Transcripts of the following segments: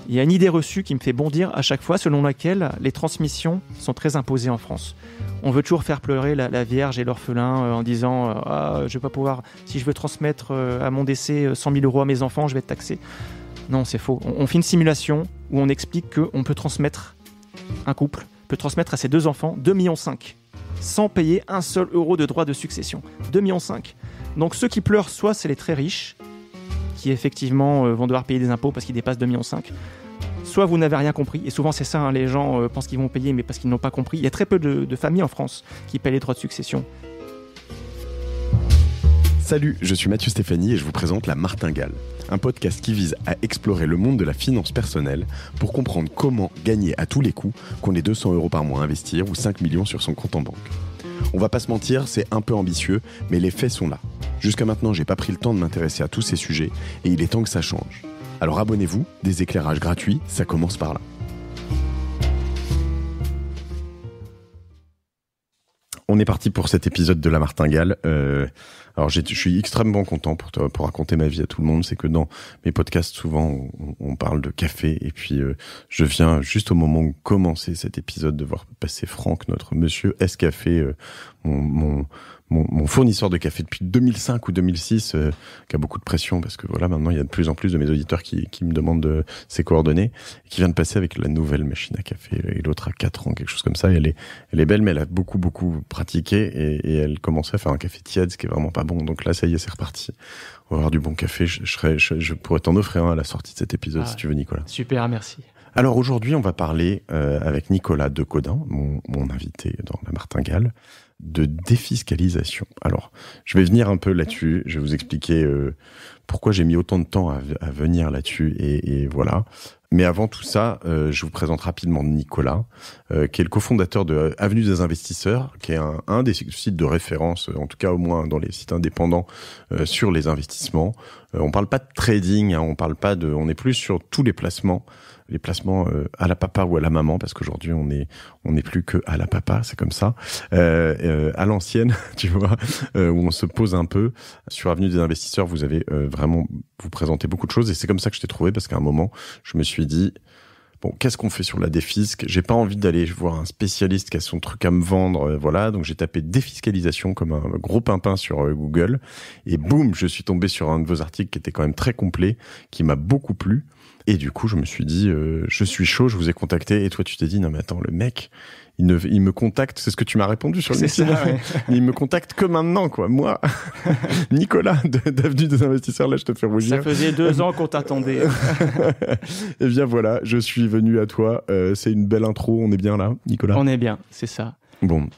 Il y a une idée reçue qui me fait bondir à chaque fois, selon laquelle les transmissions sont très imposées en France. On veut toujours faire pleurer la Vierge et l'orphelin en disant je vais pas pouvoir, si je veux transmettre à mon décès 100 000 € à mes enfants, je vais être taxé. Non, c'est faux. On fait une simulation où on explique qu'on peut transmettre, un couple peut transmettre à ses 2 enfants 2,5 millions sans payer un seul euro de droit de succession. 2,5 millions. Donc ceux qui pleurent, soit c'est les très riches, qui effectivement vont devoir payer des impôts parce qu'ils dépassent 2,5 millions. Soit vous n'avez rien compris, et souvent c'est ça, hein, les gens pensent qu'ils vont payer, mais parce qu'ils n'ont pas compris. Il y a très peu de familles en France qui paient les droits de succession. Salut, je suis Mathieu Stéphanie et je vous présente La Martingale, un podcast qui vise à explorer le monde de la finance personnelle pour comprendre comment gagner à tous les coups, qu'on ait 200 € par mois à investir ou 5 millions sur son compte en banque. On va pas se mentir, c'est un peu ambitieux, mais les faits sont là. Jusqu'à maintenant, j'ai pas pris le temps de m'intéresser à tous ces sujets et il est temps que ça change. Alors abonnez-vous, des éclairages gratuits, ça commence par là. On est parti pour cet épisode de La Martingale. Alors je suis extrêmement content pour raconter ma vie à tout le monde. C'est que dans mes podcasts, souvent, on parle de café. Et puis, je viens juste au moment où commencer cet épisode de voir passer Franck, notre monsieur Escafé, mon fournisseur de café depuis 2005 ou 2006, qui a beaucoup de pression parce que voilà, maintenant il y a de plus en plus de mes auditeurs qui me demandent ses coordonnées, et qui vient de passer avec la nouvelle machine à café, et l'autre a 4 ans, quelque chose comme ça. Et elle est belle, mais elle a beaucoup pratiqué, et elle commençait à faire un café tiède, ce qui est vraiment pas bon. Donc là, ça y est, c'est reparti. On va avoir du bon café. Je pourrais t'en offrir un à la sortie de cet épisode, si tu veux, Nicolas. Super, merci. Alors aujourd'hui, on va parler avec Nicolas Decodin, mon invité dans La Martingale, de défiscalisation. Alors, je vais venir un peu là-dessus. Je vais vous expliquer pourquoi j'ai mis autant de temps à venir là-dessus, et voilà. Mais avant tout ça, je vous présente rapidement Nicolas, qui est le cofondateur de Avenue des Investisseurs, qui est un des sites de référence, en tout cas au moins dans les sites indépendants, sur les investissements. On parle pas de trading, hein, on est plus sur tous les placements à la papa ou à la maman, parce qu'aujourd'hui on est plus que à la papa, c'est comme ça, à l'ancienne, tu vois, où on se pose un peu. Sur Avenue des Investisseurs, vous avez vraiment, vous présentez beaucoup de choses, et c'est comme ça que je t'ai trouvé, parce qu'à un moment je me suis dit, bon, qu'est-ce qu'on fait sur la défisque ? J'ai pas envie d'aller voir un spécialiste qui a son truc à me vendre, voilà. Donc j'ai tapé défiscalisation comme un gros pimpin sur Google, et boum, je suis tombé sur un de vos articles qui était quand même très complet, qui m'a beaucoup plu. Et du coup, je me suis dit, je suis chaud, je vous ai contacté. Et toi, tu t'es dit, non mais attends, le mec, il me contacte, c'est ce que tu m'as répondu sur le site. Ouais. Il me contacte que maintenant, quoi. Moi, Nicolas d'Avenue des Investisseurs, là, je te fais rougir. Ça faisait 2 ans qu'on t'attendait. Et bien voilà, je suis venu à toi. C'est une belle intro, on est bien là, Nicolas ? On est bien, c'est ça. Bon.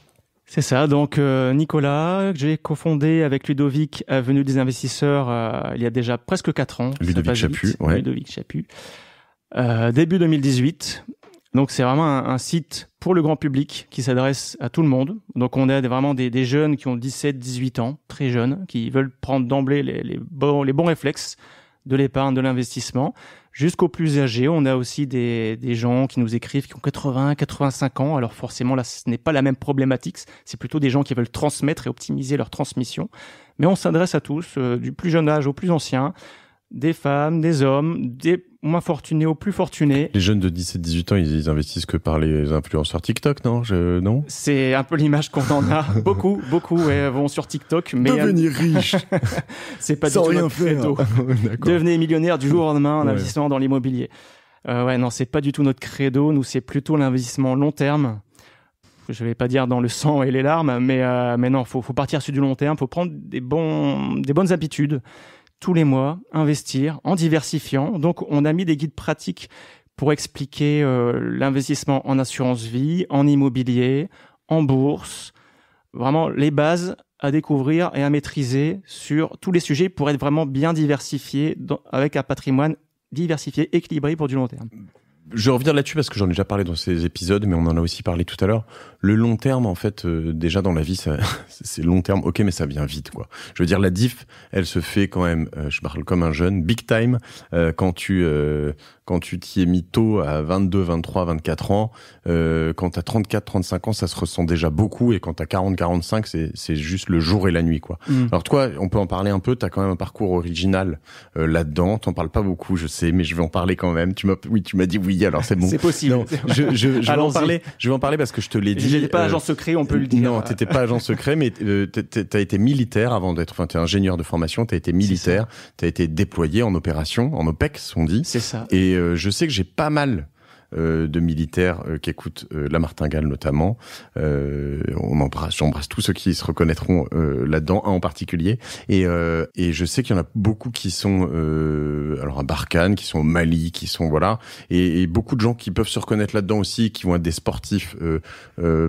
C'est ça, donc Nicolas, j'ai cofondé avec Ludovic Avenue des Investisseurs il y a déjà presque 4 ans. Ludovic Chaput, ouais. Ludovic Chaput. Début 2018. Donc c'est vraiment un site pour le grand public qui s'adresse à tout le monde. Donc on a vraiment des jeunes qui ont 17-18 ans, très jeunes, qui veulent prendre d'emblée les bons réflexes de l'épargne, de l'investissement, jusqu'aux plus âgés. On a aussi des gens qui nous écrivent qui ont 80-85 ans. Alors forcément, là, ce n'est pas la même problématique. C'est plutôt des gens qui veulent transmettre et optimiser leur transmission. Mais on s'adresse à tous, du plus jeune âge au plus ancien, des femmes, des hommes, des moins fortunés aux plus fortunés. Les jeunes de 17-18 ans, ils investissent que par les influenceurs TikTok, non ? Non ? C'est un peu l'image qu'on en a. Beaucoup vont sur TikTok. Mais devenir riche. C'est pas du tout notre credo. Devenez millionnaire du jour au lendemain en investissant dans l'immobilier. Non, c'est pas du tout notre credo. Nous, c'est plutôt l'investissement long terme. Je vais pas dire dans le sang et les larmes, mais non, faut partir sur du long terme. Faut prendre des bonnes habitudes. Tous les mois, investir en diversifiant. Donc, on a mis des guides pratiques pour expliquer l'investissement en assurance vie, en immobilier, en bourse. Vraiment, les bases à découvrir et à maîtriser sur tous les sujets pour être vraiment bien diversifié avec un patrimoine diversifié, équilibré pour du long terme. Je reviens là-dessus parce que j'en ai déjà parlé dans ces épisodes, mais on en a aussi parlé tout à l'heure. Le long terme, en fait, déjà dans la vie, c'est long terme, ok, mais ça vient vite, quoi. Je veux dire, la diff, elle se fait quand même, je parle comme un jeune, big time, quand tu quand tu t'y es mis tôt à 22, 23, 24 ans, quand t'as 34, 35 ans, ça se ressent déjà beaucoup, et quand t'as 40, 45, c'est juste le jour et la nuit, quoi. Alors toi, on peut en parler un peu, t'as quand même un parcours original là-dedans, t'en parles pas beaucoup, je sais, mais je vais en parler quand même. Tu m'as dit oui, alors c'est bon. C'est possible. Non, je vais en parler parce que je te l'ai dit. J'étais pas agent secret, on peut le dire. Non, t'étais pas agent secret, mais t'as été militaire avant d'être, enfin, t'es ingénieur de formation, t'as été militaire, t'as été déployé en opération, en OPEX, on dit. C'est ça. Et je sais que j'ai pas mal de militaires qui écoutent la Martingale notamment. J'embrasse tous ceux qui se reconnaîtront là-dedans, un en particulier. Et je sais qu'il y en a beaucoup qui sont alors à Barkhane, qui sont au Mali, qui sont voilà, et beaucoup de gens qui peuvent se reconnaître là-dedans aussi, qui vont être des sportifs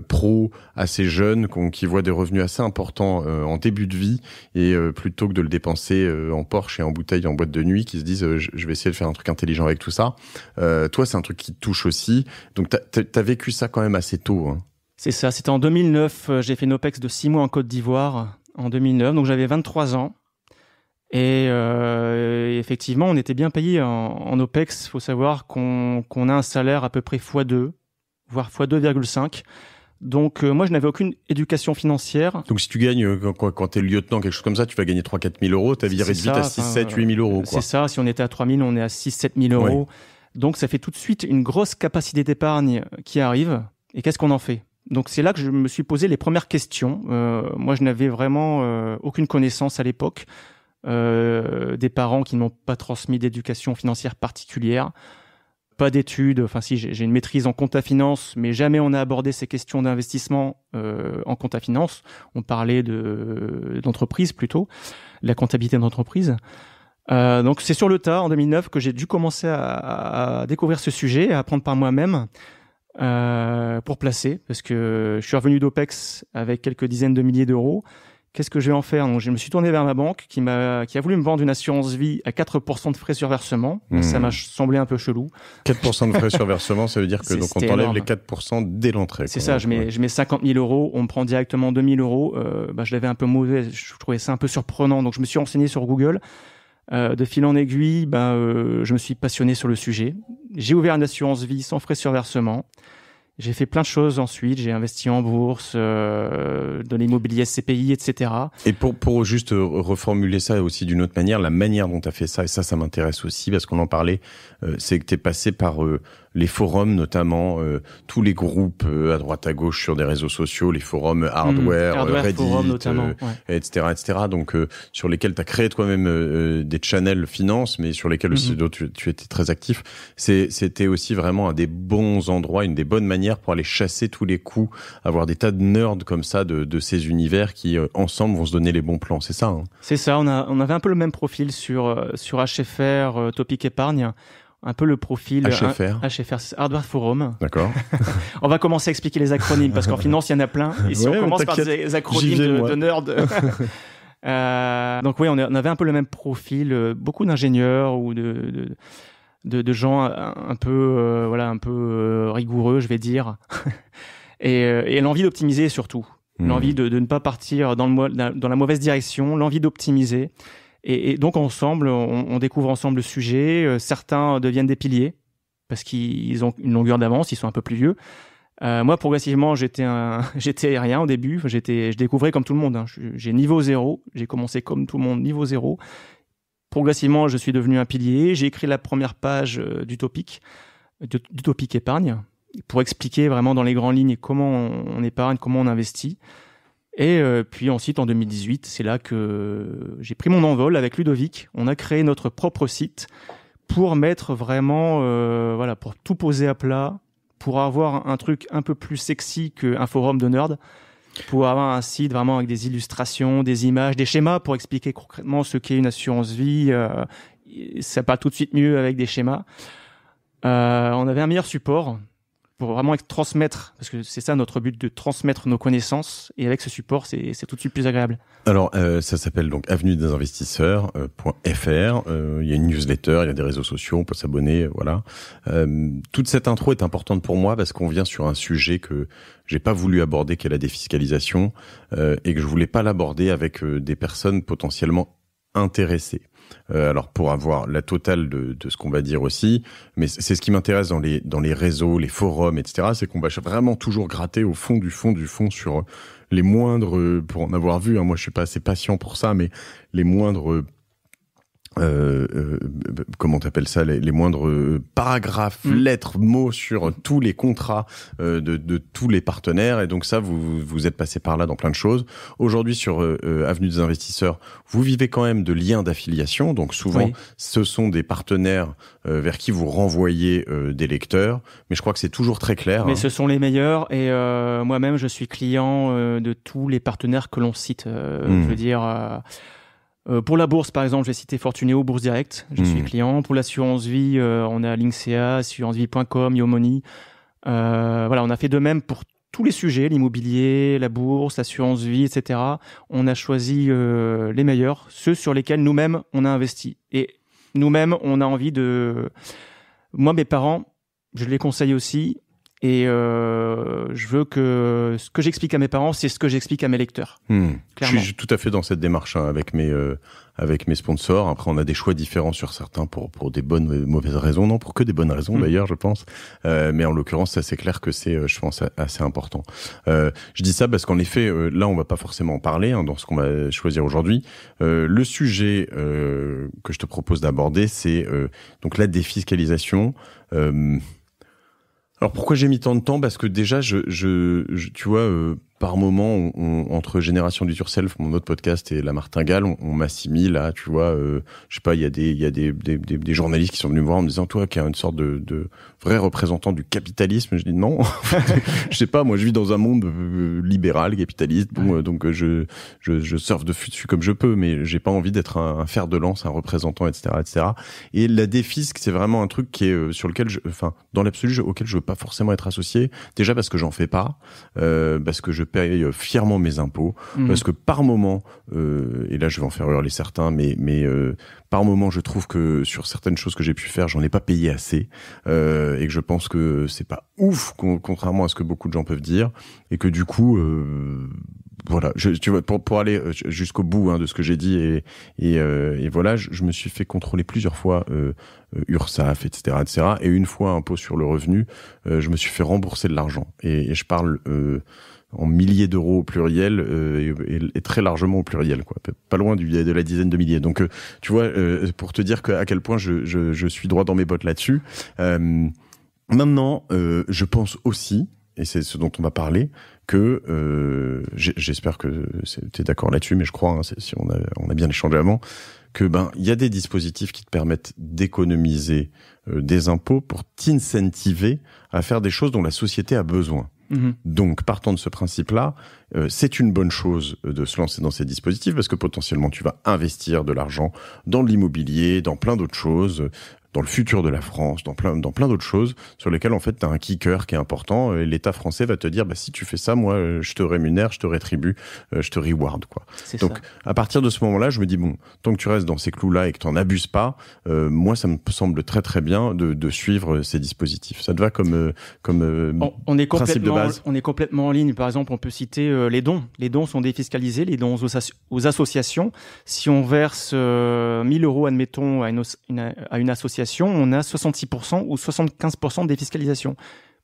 pros assez jeunes, qui voient des revenus assez importants en début de vie, et plutôt que de le dépenser en Porsche et en bouteille, en boîte de nuit, qui se disent je vais essayer de faire un truc intelligent avec tout ça. Toi, c'est un truc qui te touche aussi. Donc, t'as vécu ça quand même assez tôt. Hein. C'est ça. C'était en 2009. J'ai fait une OPEX de 6 mois en Côte d'Ivoire en 2009. Donc, j'avais 23 ans. Et effectivement, on était bien payé en OPEX. Il faut savoir qu'on a un salaire à peu près x2, voire x2,5. Donc, moi, je n'avais aucune éducation financière. Donc, si tu gagnes, quand t'es lieutenant, quelque chose comme ça, tu vas gagner 3-4 000 euros. Ta vie réduite à 6, 7, 8 000 euros. Quoi. C'est ça. Si on était à 3 000, on est à 6, 7 000 euros. Oui. Donc, ça fait tout de suite une grosse capacité d'épargne qui arrive. Et qu'est-ce qu'on en fait ? Donc, c'est là que je me suis posé les premières questions. Moi, je n'avais vraiment aucune connaissance à l'époque. Des parents qui n'ont pas transmis d'éducation financière particulière. Pas d'études. Enfin, si, j'ai une maîtrise en compta finance, mais jamais on a abordé ces questions d'investissement en compta finance. On parlait d'entreprise plutôt, la comptabilité d'entreprise. Donc c'est sur le tas en 2009 que j'ai dû commencer à découvrir ce sujet, à apprendre par moi-même pour placer, parce que je suis revenu d'OPEX avec quelques dizaines de milliers d'euros. Qu'est-ce que je vais en faire ? Donc je me suis tourné vers ma banque qui a voulu me vendre une assurance vie à 4% de frais sur versement. Ça m'a semblé un peu chelou. 4% de frais sur versement, ça veut dire que donc on t'enlève énorme. Les 4% dès l'entrée. C'est ça, je mets 50 000 euros, on me prend directement 2 000 euros. Je l'avais un peu mauvais, je trouvais ça un peu surprenant, donc je me suis renseigné sur Google. De fil en aiguille, je me suis passionné sur le sujet. J'ai ouvert une assurance vie sans frais sur versement. J'ai fait plein de choses ensuite. J'ai investi en bourse, de l'immobilier SCPI, etc. Et pour juste reformuler ça aussi d'une autre manière, la manière dont tu as fait ça, et ça m'intéresse aussi parce qu'on en parlait, c'est que tu es passé par les forums, notamment tous les groupes à droite à gauche sur des réseaux sociaux, les forums hardware Reddit, forum, notamment, etc. Donc sur lesquels tu as créé toi-même des channels finance, mais sur lesquels aussi tu étais très actif. C'était aussi vraiment un des bons endroits, une des bonnes manières pour aller chasser tous les coups, avoir des tas de nerds comme ça de ces univers qui ensemble vont se donner les bons plans. C'est ça. Hein. C'est ça. On avait un peu le même profil sur HFR, Topic Épargne. Un peu le profil HFR, Hardware Forum. D'accord. On va commencer à expliquer les acronymes parce qu'en finance il y en a plein. Et si on commence par des acronymes de nerd. Donc oui, on avait un peu le même profil, beaucoup d'ingénieurs ou de gens un peu rigoureux, je vais dire, et l'envie d'optimiser surtout, l'envie de ne pas partir dans la mauvaise direction, l'envie d'optimiser. Et donc ensemble, on découvre ensemble le sujet. Certains deviennent des piliers parce qu'ils ont une longueur d'avance, ils sont un peu plus vieux. Moi, progressivement, j'étais rien au début. Je découvrais comme tout le monde. Hein. J'ai niveau 0. J'ai commencé comme tout le monde, niveau 0. Progressivement, je suis devenu un pilier. J'ai écrit la première page du Topic Épargne pour expliquer vraiment dans les grandes lignes comment on épargne, comment on investit. Et puis ensuite, en 2018, c'est là que j'ai pris mon envol avec Ludovic. On a créé notre propre site pour mettre vraiment, pour tout poser à plat, pour avoir un truc un peu plus sexy qu'un forum de nerd, pour avoir un site vraiment avec des illustrations, des images, des schémas pour expliquer concrètement ce qu'est une assurance vie. Ça parle tout de suite mieux avec des schémas. On avait un meilleur support pour vraiment transmettre, parce que c'est ça notre but, de transmettre nos connaissances, et avec ce support, c'est tout de suite plus agréable. Alors, ça s'appelle donc avenue des investisseurs.fr. Il y a une newsletter, il y a des réseaux sociaux, on peut s'abonner, voilà. Toute cette intro est importante pour moi parce qu'on vient sur un sujet que j'ai pas voulu aborder, qui est la défiscalisation, et que je voulais pas l'aborder avec des personnes potentiellement intéressés. Alors pour avoir la totale de ce qu'on va dire aussi, mais c'est ce qui m'intéresse dans les réseaux, les forums, etc. C'est qu'on va vraiment toujours gratter au fond du fond sur les moindres, pour en avoir vu, hein, moi je suis pas assez patient pour ça, mais les moindres comment t'appelles ça, les moindres paragraphes, lettres, mots sur tous les contrats de tous les partenaires. Et donc ça, vous êtes passé par là dans plein de choses. Aujourd'hui, sur Avenue des Investisseurs, vous vivez quand même de liens d'affiliation. Donc souvent, ce sont des partenaires vers qui vous renvoyez des lecteurs. Mais je crois que c'est toujours très clair. Mais ce sont les meilleurs. Et moi-même, je suis client de tous les partenaires que l'on cite. Je veux dire... pour la bourse, par exemple, je vais citer Fortunéo, Bourse Direct. Je suis client. Pour l'assurance vie, on a Linksea, assurancevie.com, Yomoni. Voilà, on a fait de même pour tous les sujets, l'immobilier, la bourse, l'assurance vie, etc. On a choisi les meilleurs, ceux sur lesquels nous-mêmes, on a investi. Et nous-mêmes, on a envie de... Moi, mes parents, je les conseille aussi. Et je veux que ce que j'explique à mes parents, c'est ce que j'explique à mes lecteurs. Je suis tout à fait dans cette démarche hein, avec mes sponsors. Après, on a des choix différents sur certains pour des bonnes et mauvaises raisons. Non, pour que des bonnes raisons d'ailleurs, je pense. Mais en l'occurrence, ça c'est clair que c'est, je pense, assez important. Je dis ça parce qu'en effet, là, on va pas forcément en parler hein, dans ce qu'on va choisir aujourd'hui. Le sujet que je te propose d'aborder, c'est donc la défiscalisation. Alors pourquoi j'ai mis tant de temps ? Parce que déjà, tu vois, par moment, entre Génération du Yourself, mon autre podcast, et La Martingale, on m'assimile à, tu vois, je sais pas, il y a des journalistes qui sont venus me voir en me disant, toi, qui es une sorte de vrai représentant du capitalisme. Je dis non, je sais pas, moi, je vis dans un monde libéral, capitaliste, bon, donc je surfe dessus comme je peux, mais j'ai pas envie d'être un fer de lance, un représentant, etc., etc. Et la défisque, c'est vraiment un truc qui est sur lequel, dans l'absolu, auquel je veux pas forcément être associé. Déjà parce que j'en fais pas, parce que je paye fièrement mes impôts, parce que par moment, et là je vais en faire hurler certains, mais par moment je trouve que sur certaines choses que j'ai pu faire, j'en ai pas payé assez, et que je pense que c'est pas ouf, contrairement à ce que beaucoup de gens peuvent dire, et que du coup, voilà, tu vois, pour aller jusqu'au bout hein, de ce que j'ai dit, et voilà, je me suis fait contrôler plusieurs fois URSSAF, etc., et une fois impôt sur le revenu, je me suis fait rembourser de l'argent, et je parle en milliers d'euros au pluriel et très largement au pluriel, quoi, pas loin de la dizaine de milliers. Donc, tu vois, pour te dire à quel point je suis droit dans mes bottes là-dessus. Maintenant, je pense aussi, et c'est ce dont on va parler, que j'espère que t'es d'accord là-dessus, mais je crois, hein, si on a bien échangé avant, que il y a des dispositifs qui te permettent d'économiser des impôts pour t'incentiver à faire des choses dont la société a besoin. Donc, partant de ce principe-là, c'est une bonne chose de se lancer dans ces dispositifs parce que potentiellement tu vas investir de l'argent dans l'immobilier, dans plein d'autres choses, dans le futur de la France, dans plein d'autres choses sur lesquelles en fait tu as un kicker qui est important et l'État français va te dire si tu fais ça, moi je te rémunère, je te rétribue, je te reward, quoi. Donc ça. À partir de ce moment-là, je me dis tant que tu restes dans ces clous-là et que tu n'en abuses pas, moi ça me semble très très bien de suivre ces dispositifs. Ça te va comme on est principe de base? On est complètement en ligne. Par exemple, on peut citer les dons. Les dons sont défiscalisés, les dons aux associations. Si on verse 1000 euros, admettons, à une association, on a 66% ou 75% de défiscalisation.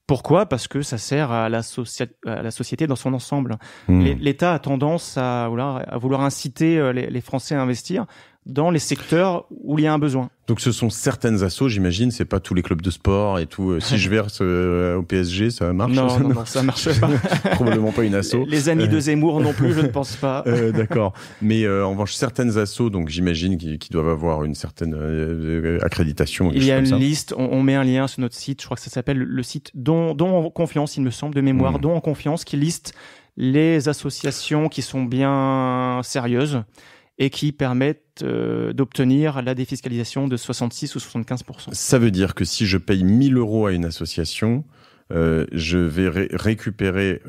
Pourquoi ? Parce que ça sert à la société dans son ensemble. L'État a tendance à vouloir inciter les Français à investir dans les secteurs où il y a un besoin. Donc ce sont certaines assos, j'imagine, c'est pas tous les clubs de sport et tout. Si je verse au PSG, ça marche? Non, ça marche pas. Probablement pas une asso. Les amis de Zemmour non plus, je ne pense pas. D'accord. Mais en revanche, certaines assos, donc j'imagine qui doivent avoir une certaine accréditation. Il y a une liste, on met un lien sur notre site, je crois que ça s'appelle le site Don en confiance, il me semble, de mémoire, Don en confiance, qui liste les associations qui sont bien sérieuses et qui permettent d'obtenir la défiscalisation de 66 ou 75%. Ça veut dire que si je paye 1000 euros à une association, je vais récupérer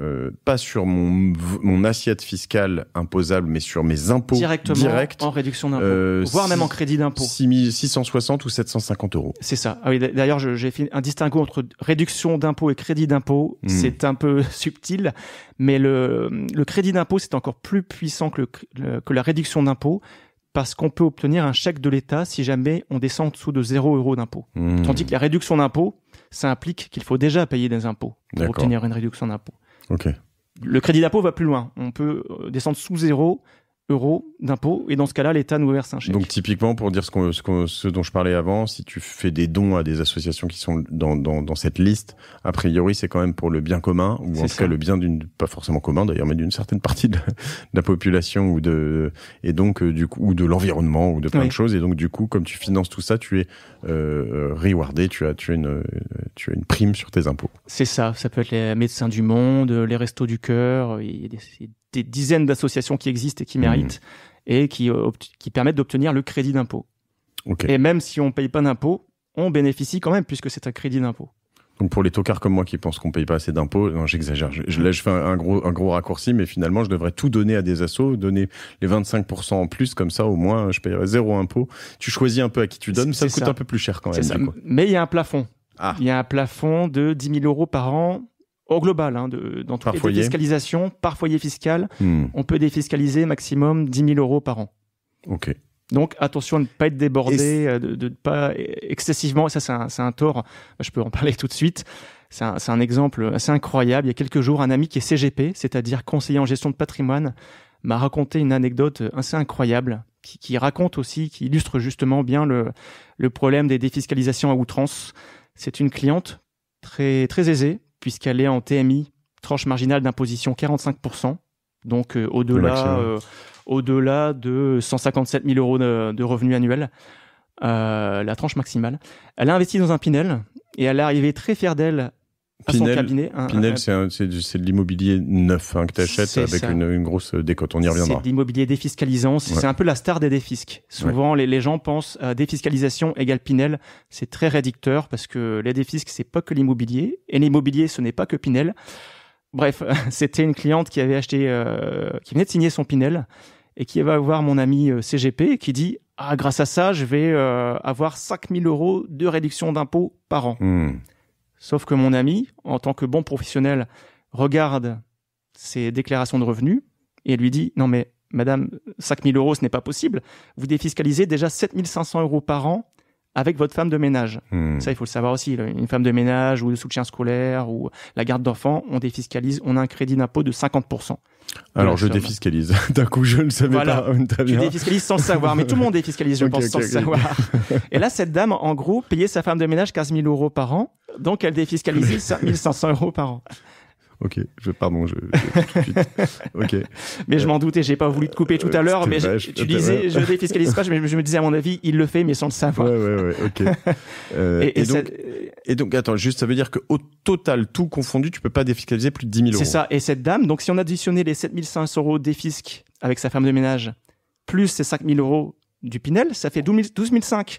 pas sur mon assiette fiscale imposable, mais sur mes impôts directs en réduction d'impôt, voire même en crédit d'impôt. 660 ou 750 euros. C'est ça. Ah oui, d'ailleurs, j'ai fait un distinguo entre réduction d'impôt et crédit d'impôt. C'est un peu subtil, mais le crédit d'impôt, c'est encore plus puissant que la réduction d'impôt, parce qu'on peut obtenir un chèque de l'État si jamais on descend en dessous de 0 € d'impôt. Tandis que la réduction d'impôt, ça implique qu'il faut déjà payer des impôts pour obtenir une réduction d'impôt. Ok. Le crédit d'impôt va plus loin. On peut descendre sous 0 € d'impôt, et dans ce cas-là, l'État nous verse un chèque. Donc typiquement, pour dire ce dont je parlais avant, si tu fais des dons à des associations qui sont dans cette liste, a priori c'est quand même pour le bien commun, ou en tout cas le bien pas forcément commun d'ailleurs, mais d'une certaine partie de la population, et donc du coup, ou de l'environnement, ou de plein de choses, et donc du coup, comme tu finances tout ça, tu es rewardé, tu as une prime sur tes impôts. C'est ça peut être les Médecins du Monde, les Restos du Cœur, il y a des dizaines d'associations qui existent et qui méritent et qui permettent d'obtenir le crédit d'impôt. Okay. Et même si on ne paye pas d'impôt, on bénéficie quand même puisque c'est un crédit d'impôt. Donc pour les tocards comme moi qui pensent qu'on ne paye pas assez d'impôts, non, j'exagère. Là, je fais un gros raccourci, mais finalement, je devrais tout donner à des assos, donner les 25% en plus, comme ça, au moins, je payerai 0 impôt. Tu choisis un peu à qui tu donnes, ça coûte un peu plus cher quand même. C'est ça. Mais il y a un plafond. Ah. Il y a un plafond de 10 000 € par an. Au global, dans toutes les défiscalisations, par foyer fiscal, on peut défiscaliser maximum 10 000 € par an. Ok. Donc attention à ne pas être débordé, de ne pas excessivement. Ça, c'est un tort. Je peux en parler tout de suite. C'est un exemple assez incroyable. Il y a quelques jours, un ami qui est CGP, c'est-à-dire conseiller en gestion de patrimoine, m'a raconté une anecdote assez incroyable qui raconte aussi, qui illustre justement bien le problème des défiscalisations à outrance. C'est une cliente très, très aisée, puisqu'elle est en TMI, tranche marginale d'imposition 45%, donc au-delà de 157 000 € de revenus annuels, la tranche maximale. Elle a investi dans un Pinel et elle est arrivée très fière d'elle à son cabinet. Pinel, c'est de l'immobilier neuf que tu achètes avec une grosse décote, on y reviendra. C'est de l'immobilier défiscalisant, c'est un peu la star des défisques. Souvent, les gens pensent à défiscalisation égale Pinel, c'est très réducteur parce que les défisques, c'est pas que l'immobilier, et l'immobilier, ce n'est pas que Pinel. Bref, c'était une cliente qui avait acheté, qui venait de signer son Pinel, et qui va voir mon ami CGP et qui dit « Ah, grâce à ça, je vais avoir 5 000 € de réduction d'impôt par an. Sauf que mon ami, en tant que bon professionnel, regarde ses déclarations de revenus et lui dit « Non mais madame, 5 000 €, ce n'est pas possible. Vous défiscalisez déjà 7 500 € par an avec votre femme de ménage. » Ça, il faut le savoir aussi. Une femme de ménage ou de soutien scolaire ou la garde d'enfants, on défiscalise, on a un crédit d'impôt de 50%. Alors, je défiscalise. D'un coup, je ne savais pas. Tu défiscalises sans le savoir, mais tout le monde défiscalise, je pense, sans le savoir. Et là, cette dame, en gros, payait sa femme de ménage 15 000 € par an, donc elle défiscalisait 5 500 € par an. Ok, pardon, tout de suite. Ok. Mais je m'en doutais, j'ai pas voulu te couper tout à l'heure, mais tu disais, je défiscalise pas, je me disais, à mon avis, il le fait, mais sans le savoir. Ouais, ok. Et donc, attends, juste, ça veut dire qu'au total, tout confondu, tu peux pas défiscaliser plus de 10 000 €. C'est ça. Et cette dame, donc, si on additionnait les 7 500 € défisc avec sa femme de ménage, plus ces 5 000 € du Pinel, ça fait 12 500 €.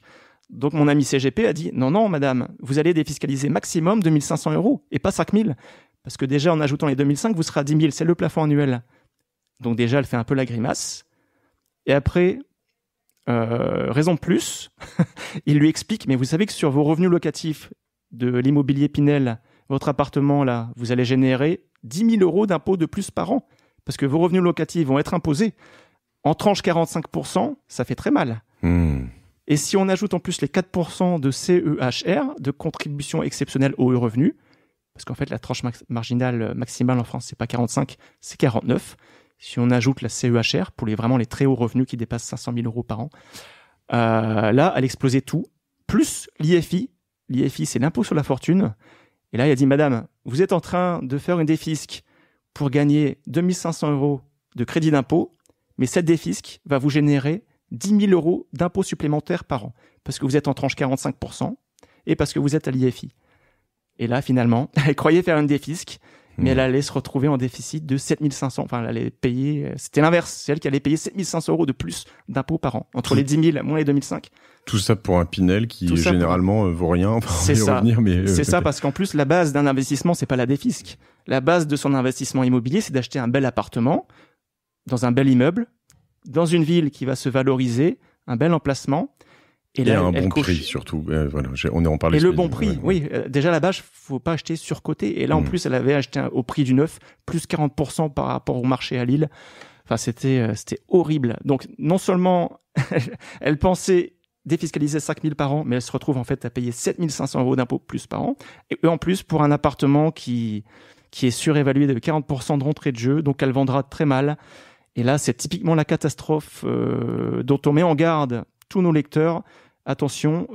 Donc, mon ami CGP a dit, non, madame, vous allez défiscaliser maximum 2 500 € et pas 5 000. Parce que déjà, en ajoutant les 2005, vous serez à 10 000. C'est le plafond annuel. Donc déjà, elle fait un peu la grimace. Et après, raison de plus, il lui explique, mais vous savez que sur vos revenus locatifs de l'immobilier Pinel, votre appartement, là, vous allez générer 10 000 € d'impôts de plus par an. Parce que vos revenus locatifs vont être imposés. En tranche 45%, ça fait très mal. Et si on ajoute en plus les 4% de CEHR, de contribution exceptionnelle aux revenus, parce qu'en fait, la tranche marginale maximale en France, c'est pas 45, c'est 49. Si on ajoute la CEHR, pour vraiment les très hauts revenus qui dépassent 500 000 € par an, là, elle explosait tout, plus l'IFI. L'IFI, c'est l'impôt sur la fortune. Et là, il a dit, madame, vous êtes en train de faire une défisque pour gagner 2 500 € de crédit d'impôt, mais cette défisque va vous générer 10 000 € d'impôts supplémentaires par an, parce que vous êtes en tranche 45% et parce que vous êtes à l'IFI. Et là, finalement, elle croyait faire une défisque, mais elle allait se retrouver en déficit de 7 500. Enfin, elle allait payer... C'était l'inverse. C'est elle qui allait payer 7 500 € de plus d'impôts par an. Entre les 10 000 moins les 2005. Tout ça pour un Pinel qui, généralement, vaut rien. Enfin, c'est ça. C'est ça, parce qu'en plus, la base d'un investissement, c'est pas la défisque. La base de son investissement immobilier, c'est d'acheter un bel appartement, dans un bel immeuble, dans une ville qui va se valoriser, un bel emplacement. Et là, un bon prix, surtout. Voilà, on en parlait. Et le bon prix, oui. Déjà, là-bas, faut pas acheter surcoté. Et là, en plus, elle avait acheté au prix du neuf, plus 40% par rapport au marché à Lille. Enfin, c'était horrible. Donc, non seulement Elle pensait défiscaliser 5 000 par an, mais elle se retrouve en fait à payer 7 500 € d'impôts plus par an. Et en plus, pour un appartement qui est surévalué de 40% de rentrée de jeu, donc elle vendra très mal. Et là, c'est typiquement la catastrophe dont on met en garde tous nos lecteurs. Attention,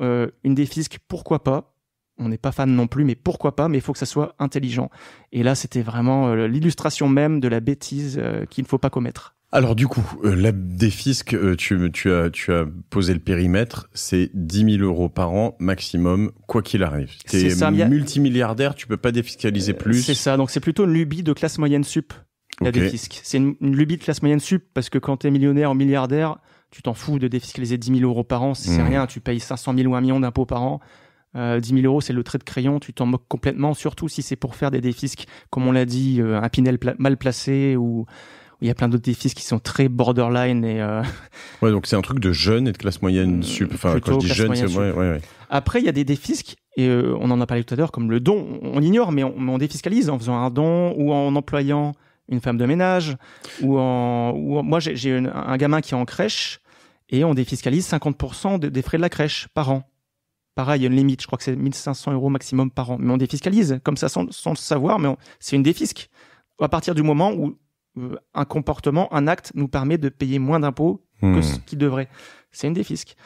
une défisque, pourquoi pas? On n'est pas fan non plus, mais pourquoi pas? Mais il faut que ça soit intelligent. Et là, c'était vraiment l'illustration même de la bêtise qu'il ne faut pas commettre. Alors du coup, la défisque, tu as posé le périmètre, c'est 10 000 € par an maximum, quoi qu'il arrive. T'es multimilliardaire, tu peux pas défiscaliser plus. C'est ça, donc c'est plutôt une lubie de classe moyenne sup, la défisque. C'est une lubie de classe moyenne sup, parce que quand t'es millionnaire ou milliardaire, tu t'en fous de défiscaliser 10 000 € par an, c'est rien, tu payes 500 000 ou 1 million d'impôts par an. 10 000 €, c'est le trait de crayon, tu t'en moques complètement, surtout si c'est pour faire des défisques, comme on l'a dit, un Pinel mal placé ou... Il y a plein d'autres défisques qui sont très borderline et ouais, donc c'est un truc de jeune et de classe moyenne sup. Enfin, quand je dis jeune, c'est ouais. Après, il y a des défisques et on en a parlé tout à l'heure, comme le don. On ignore, mais on défiscalise en faisant un don ou en employant une femme de ménage moi j'ai un gamin qui est en crèche et on défiscalise 50% des frais de la crèche par an. Pareil, il y a une limite. Je crois que c'est 1 500 € maximum par an, mais on défiscalise comme ça sans le savoir. Mais c'est une défisque à partir du moment où un comportement, un acte nous permet de payer moins d'impôts que ce qu'il devrait. C'est une défisque.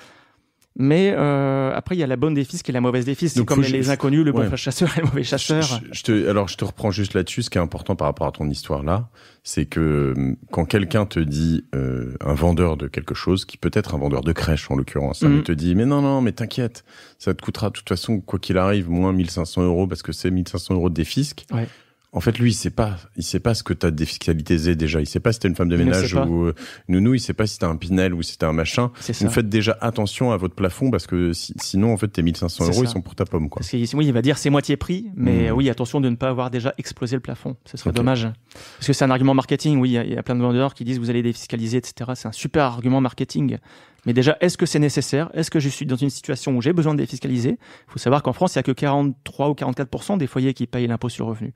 Mais après, il y a la bonne défisque et la mauvaise défisque. C'est comme les inconnus, le bon chasseur et le mauvais chasseur. Alors, je te reprends juste là-dessus. Ce qui est important par rapport à ton histoire là, c'est que quand quelqu'un te dit, un vendeur de quelque chose, qui peut être un vendeur de crèche en l'occurrence, il te dit, mais non, mais t'inquiète, ça te coûtera de toute façon, quoi qu'il arrive, moins 1 500 € parce que c'est 1 500 € de défisque. Ouais. En fait, lui, il sait pas ce que t'as défiscalisé déjà. Il sait pas si t'es une femme de ménage ou nounou. Il sait pas si t'as un Pinel ou si t'as un machin. Vous faites déjà attention à votre plafond parce que sinon, en fait, tes 1 500 €, ils sont pour ta pomme, quoi. Parce que, oui, il va dire c'est moitié prix, mais oui, attention de ne pas avoir déjà explosé le plafond. Ce serait dommage. Parce que c'est un argument marketing. Oui, il y a plein de vendeurs qui disent vous allez défiscaliser, etc. C'est un super argument marketing. Mais déjà, est-ce que c'est nécessaire? Est-ce que je suis dans une situation où j'ai besoin de défiscaliser? Il faut savoir qu'en France, il y a que 43 ou 44% des foyers qui payent l'impôt sur le revenu.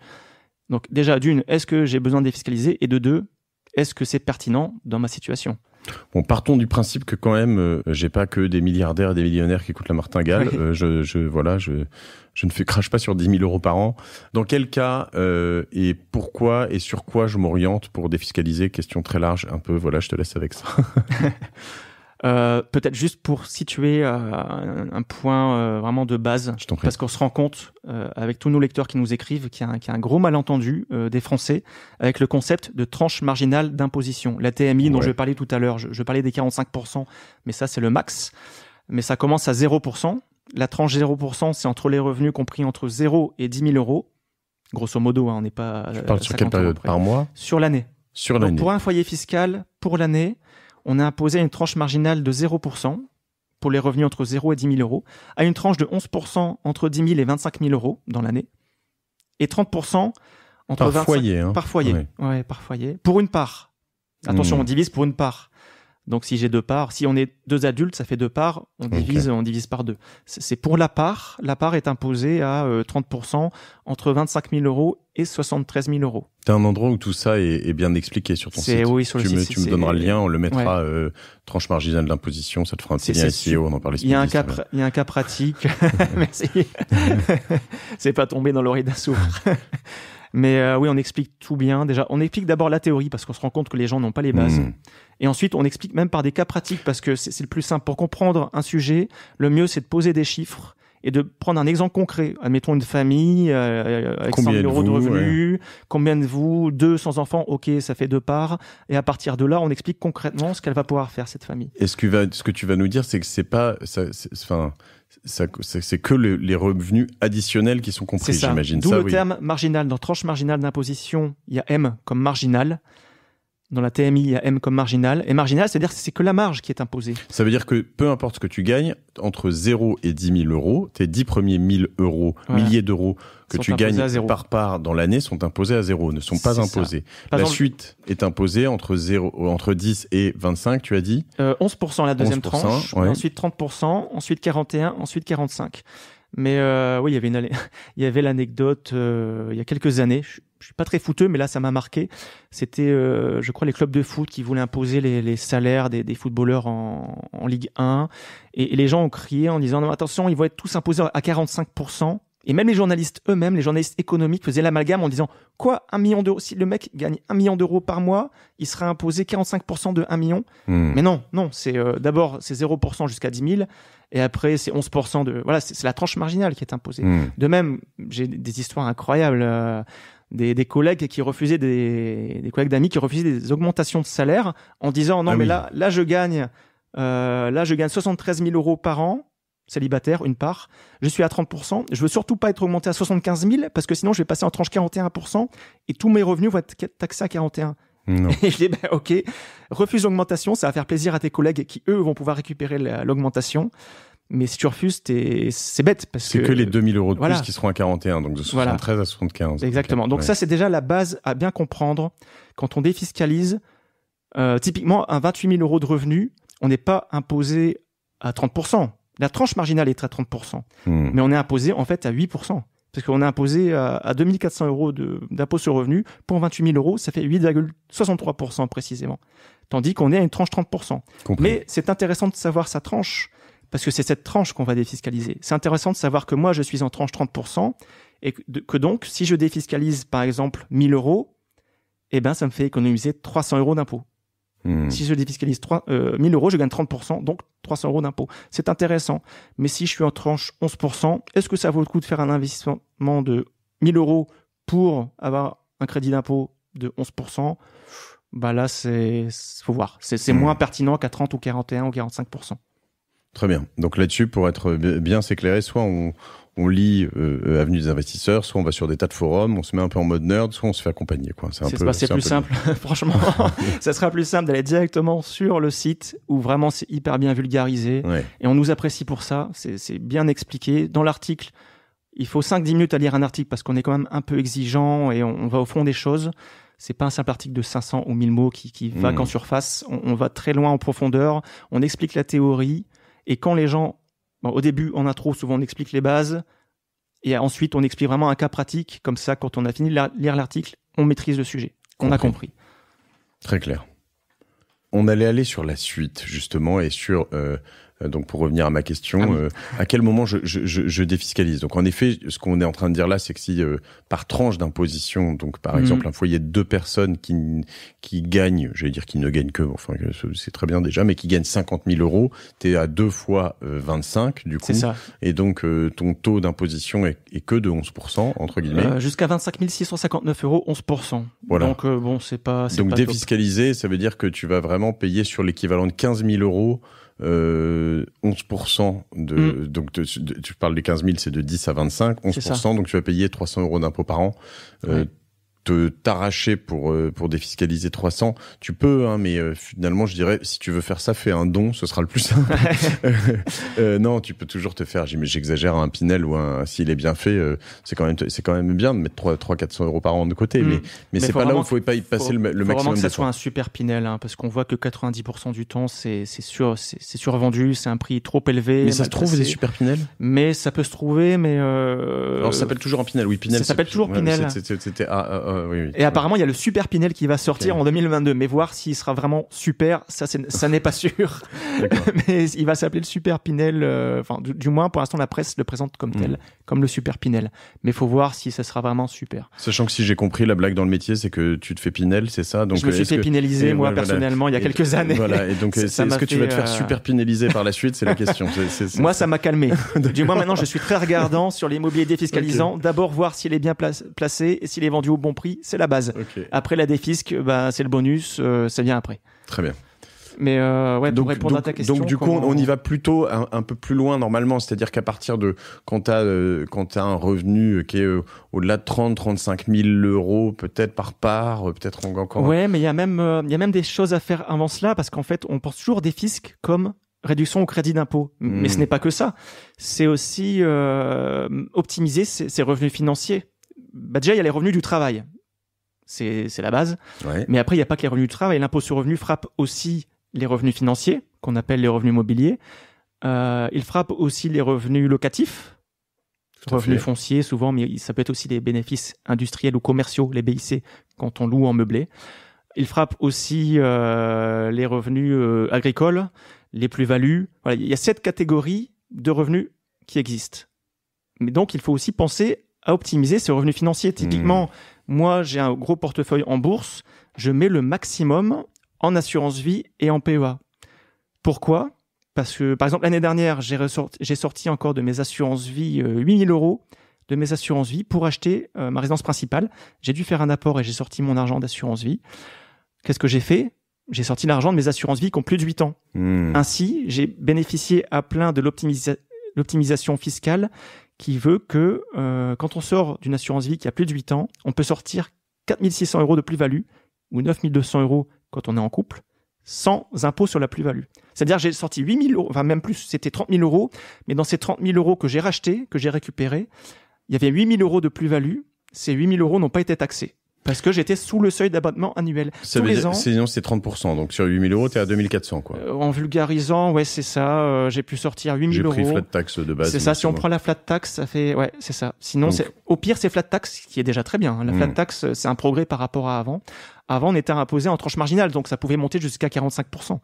Donc déjà, d'une, est-ce que j'ai besoin de défiscaliser? Et de deux, est-ce que c'est pertinent dans ma situation? Bon, partons du principe que quand même, j'ai pas que des milliardaires et des millionnaires qui écoutent la martingale. Oui. Je ne crache pas sur 10 000 € par an. Dans quel cas et pourquoi et sur quoi je m'oriente pour défiscaliser? Question très large, un peu. Voilà, je te laisse avec ça. Peut-être juste pour situer un point vraiment de base, parce qu'on se rend compte avec tous nos lecteurs qui nous écrivent qu'il y a un gros malentendu des Français avec le concept de tranche marginale d'imposition. La TMI dont je parlais tout à l'heure, je parlais des 45%, mais ça c'est le max. Mais ça commence à 0%. La tranche 0%, c'est entre les revenus compris entre 0 et 10 000 €. Grosso modo, on n'est pas... Tu parles sur quelle période? Par mois? Sur l'année. Donc, pour un foyer fiscal, pour l'année, on a imposé une tranche marginale de 0% pour les revenus entre 0 et 10 000 € à une tranche de 11% entre 10 000 et 25 000 € dans l'année et 30% entre par 25... foyer. Par foyer. Ouais, par foyer. Pour une part. Attention, on divise pour une part. Donc, si j'ai deux parts, si on est deux adultes, ça fait deux parts, on divise par deux. C'est pour la part. La part est imposée à 30% entre 25 000 € et 73 000 €. T'as un endroit où tout ça est bien expliqué sur ton site. Oui, sur le site. Tu me donneras le lien, on le mettra, tranche marginale d'imposition, ça te fera un petit lien SEO, on en parlait. Il y a un cas pratique. Merci. C'est pas tombé dans l'oreille d'un sourd. Mais oui, on explique tout bien. Déjà, on explique d'abord la théorie parce qu'on se rend compte que les gens n'ont pas les bases. Et ensuite, on explique même par des cas pratiques parce que c'est le plus simple. Pour comprendre un sujet, le mieux, c'est de poser des chiffres et de prendre un exemple concret. Admettons une famille avec 100 000 € de revenus. Combien de vous? 2 sans enfants. Ok, ça fait 2 parts. Et à partir de là, on explique concrètement ce qu'elle va pouvoir faire, cette famille. Et ce que tu vas nous dire, c'est que c'est pas... c'est que les revenus additionnels qui sont compris, j'imagine. D'où le terme marginal. Dans tranche marginale d'imposition, il y a M comme marginal. Dans la TMI, il y a M comme marginal. Et marginal, c'est-à-dire que c'est que la marge qui est imposée. Ça veut dire que peu importe ce que tu gagnes, entre 0 et 10 000 €, tes 10 premiers milliers d'euros que tu gagnes par part dans l'année sont imposés à 0, ne sont pas imposés. La suite est imposée entre 10 et 25, tu as dit 11% la deuxième tranche, ensuite 30%, ensuite 41%, ensuite 45%. Mais oui, il y avait l'anecdote il y a quelques années. je suis pas très footeux, mais là, ça m'a marqué. C'était, je crois, les clubs de foot qui voulaient imposer les salaires des footballeurs en Ligue 1. Et les gens ont crié en disant, non, attention, ils vont être tous imposés à 45%. Et même les journalistes eux-mêmes, les journalistes économiques faisaient l'amalgame en disant, quoi, 1 million d'euros? Si le mec gagne 1 million d'euros par mois, il sera imposé 45% de 1 million. Mais non, c'est, d'abord, c'est 0% jusqu'à 10 000. Et après, c'est 11% de, voilà, c'est la tranche marginale qui est imposée. De même, j'ai des histoires incroyables, des collègues qui refusaient des collègues d'amis qui refusaient des augmentations de salaire en disant, non, mais là, je gagne 73 000 euros par an. Célibataire, une part. Je suis à 30%. Je veux surtout pas être augmenté à 75 000 parce que sinon je vais passer en tranche 41% et tous mes revenus vont être taxés à 41. Non. Et je dis, ok, refuse l'augmentation, ça va faire plaisir à tes collègues qui, eux, vont pouvoir récupérer l'augmentation. Mais si tu refuses, c'est bête parce que... C'est que les 2 000 euros de plus qui seront à 41, donc de 73 à 75. Exactement. Donc ça, c'est déjà la base à bien comprendre. Quand on défiscalise, typiquement, un 28 000 euros de revenus, on n'est pas imposé à 30%. La tranche marginale est à 30%, mais on est imposé en fait à 8%, parce qu'on est imposé à 2 400 euros d'impôt sur revenu. Pour 28 000 euros, ça fait 8,63% précisément, tandis qu'on est à une tranche 30%. Compris. Mais c'est intéressant de savoir sa tranche, parce que c'est cette tranche qu'on va défiscaliser. C'est intéressant de savoir que moi, je suis en tranche 30%, et que donc, si je défiscalise par exemple 1 000 euros, eh ben, ça me fait économiser 300 euros d'impôt. Si je défiscalise 1 000 euros, je gagne 30%, donc 300 euros d'impôt. C'est intéressant. Mais si je suis en tranche 11%, est-ce que ça vaut le coup de faire un investissement de 1 000 euros pour avoir un crédit d'impôt de 11%? Bah là, faut voir. C'est moins pertinent qu'à 30 ou 41 ou 45%. Très bien. Donc là-dessus, pour être bien s'éclairer, soit on lit Avenue des investisseurs, soit on va sur des tas de forums, on se met un peu en mode nerd, soit on se fait accompagner, quoi. C'est plus simple. Franchement, ça sera plus simple d'aller directement sur le site où vraiment c'est hyper bien vulgarisé. Ouais. Et on nous apprécie pour ça. C'est bien expliqué. Dans l'article, il faut 5-10 minutes à lire un article parce qu'on est quand même un peu exigeant et on va au fond des choses. C'est pas un simple article de 500 ou 1000 mots qui va qu'en surface. On va très loin en profondeur. On explique la théorie. Et quand les gens, au début, en intro, souvent on explique les bases, et ensuite on explique vraiment un cas pratique, comme ça, quand on a fini de lire l'article, on maîtrise le sujet, on a compris. Très clair. On allait aller sur la suite, justement, et sur... donc pour revenir à ma question, à quel moment je défiscalise? Donc en effet, ce qu'on est en train de dire là, c'est que si par tranche d'imposition, donc par exemple un foyer de 2 personnes qui gagnent, j'allais dire qui ne gagnent que, enfin c'est très bien déjà, mais qui gagnent 50 000 euros, t'es à 2 fois 25 du coup. C'est ça. Et donc ton taux d'imposition est que de 11% entre guillemets. Jusqu'à 25 659 euros, 11%. Voilà. Donc bon, c'est pas. Donc défiscaliser, ça veut dire que tu vas vraiment payer sur l'équivalent de 15 000 euros. 11% donc tu parles des 15 000, c'est de 10 à 25, 11%, donc tu vas payer 300 euros d'impôt par an. T'arracher pour défiscaliser 300, tu peux, hein, mais finalement je dirais, si tu veux faire ça, fais un don, ce sera le plus simple. Non, tu peux toujours te faire, j'exagère, un Pinel ou s'il est bien fait, c'est quand même bien de mettre 300-400 euros par an de côté, mais c'est pas là où il faut pas y passer le maximum. Faut vraiment que ça soit un super Pinel, hein, parce qu'on voit que 90% du temps c'est survendu, c'est un prix trop élevé. Mais ça se trouve des super Pinel. Mais ça peut se trouver, mais alors ça s'appelle toujours un Pinel, oui, Pinel. Ça s'appelle toujours Pinel. C'était oui. Et apparemment, il y a le super Pinel qui va sortir en 2022. Mais voir s'il sera vraiment super, ça n'est pas sûr. Mais il va s'appeler le super Pinel. Du moins, pour l'instant, la presse le présente comme tel, comme le super Pinel. Mais il faut voir si ça sera vraiment super. Sachant que si j'ai compris, la blague dans le métier, c'est que tu te fais Pinel, c'est ça? Donc, je me suis fait pineliser, moi, personnellement, il y a quelques années. Voilà. Et donc, est-ce que tu vas te faire super pineliser par la suite? C'est la question. Moi, ça m'a calmé. Du moins, maintenant, je suis très regardant sur l'immobilier défiscalisant. D'abord, voir s'il est bien placé et s'il est vendu au bon prix. C'est la base. Après la défisque, c'est le bonus, ça vient après. Très bien. Mais pour répondre à ta question. Donc du coup, on y va plutôt un peu plus loin normalement, c'est-à-dire qu'à partir de quand t'as un revenu qui est au-delà de 30-35 000 euros peut-être par part, peut-être encore. Ouais, mais il y a même des choses à faire avant cela, parce qu'en fait, on pense toujours des fiscs comme réduction au crédit d'impôt. Mais ce n'est pas que ça. C'est aussi optimiser ses revenus financiers. Déjà, il y a les revenus du travail. C'est la base. Ouais. Mais après, il n'y a pas que les revenus du travail. L'impôt sur le revenu frappe aussi les revenus financiers, qu'on appelle les revenus mobiliers. Il frappe aussi les revenus locatifs. Revenus fonciers souvent, mais ça peut être aussi des bénéfices industriels ou commerciaux, les BIC, quand on loue en meublé. Il frappe aussi les revenus agricoles, les plus-values. Voilà, il y a 7 catégories de revenus qui existent. Mais donc, il faut aussi penser à optimiser ces revenus financiers. Typiquement, moi, j'ai un gros portefeuille en bourse. Je mets le maximum en assurance vie et en PEA. Pourquoi ? Parce que, par exemple, l'année dernière, j'ai sorti encore de mes assurances vie 8 000 € de mes assurances vie pour acheter ma résidence principale. J'ai dû faire un apport et j'ai sorti mon argent d'assurance vie. Qu'est-ce que j'ai fait ? J'ai sorti l'argent de mes assurances vie qui ont plus de 8 ans. Ainsi, j'ai bénéficié à plein de l'optimisation fiscale qui veut que quand on sort d'une assurance vie qui a plus de 8 ans, on peut sortir 4 600 € de plus-value ou 9 200 € quand on est en couple, sans impôt sur la plus-value. C'est-à-dire j'ai sorti 8 000 €, enfin même plus, c'était 30 000 €, mais dans ces 30 000 € que j'ai rachetés, que j'ai récupérés, il y avait 8 000 € de plus-value. Ces 8 000 € n'ont pas été taxés. Parce que j'étais sous le seuil d'abattement annuel. Ça veut dire, sinon c'est 30%. Donc sur 8 000 €, t'es à 2 400, quoi. En vulgarisant, ouais, c'est ça. J'ai pu sortir 8 000 €. J'ai pris flat tax de base. C'est ça. Si on prend la flat tax, ça fait, ouais, c'est ça. Sinon, donc, au pire, c'est flat tax, qui est déjà très bien. La flat tax, c'est un progrès par rapport à avant. Avant, on était imposé en tranche marginale, donc ça pouvait monter jusqu'à 45%.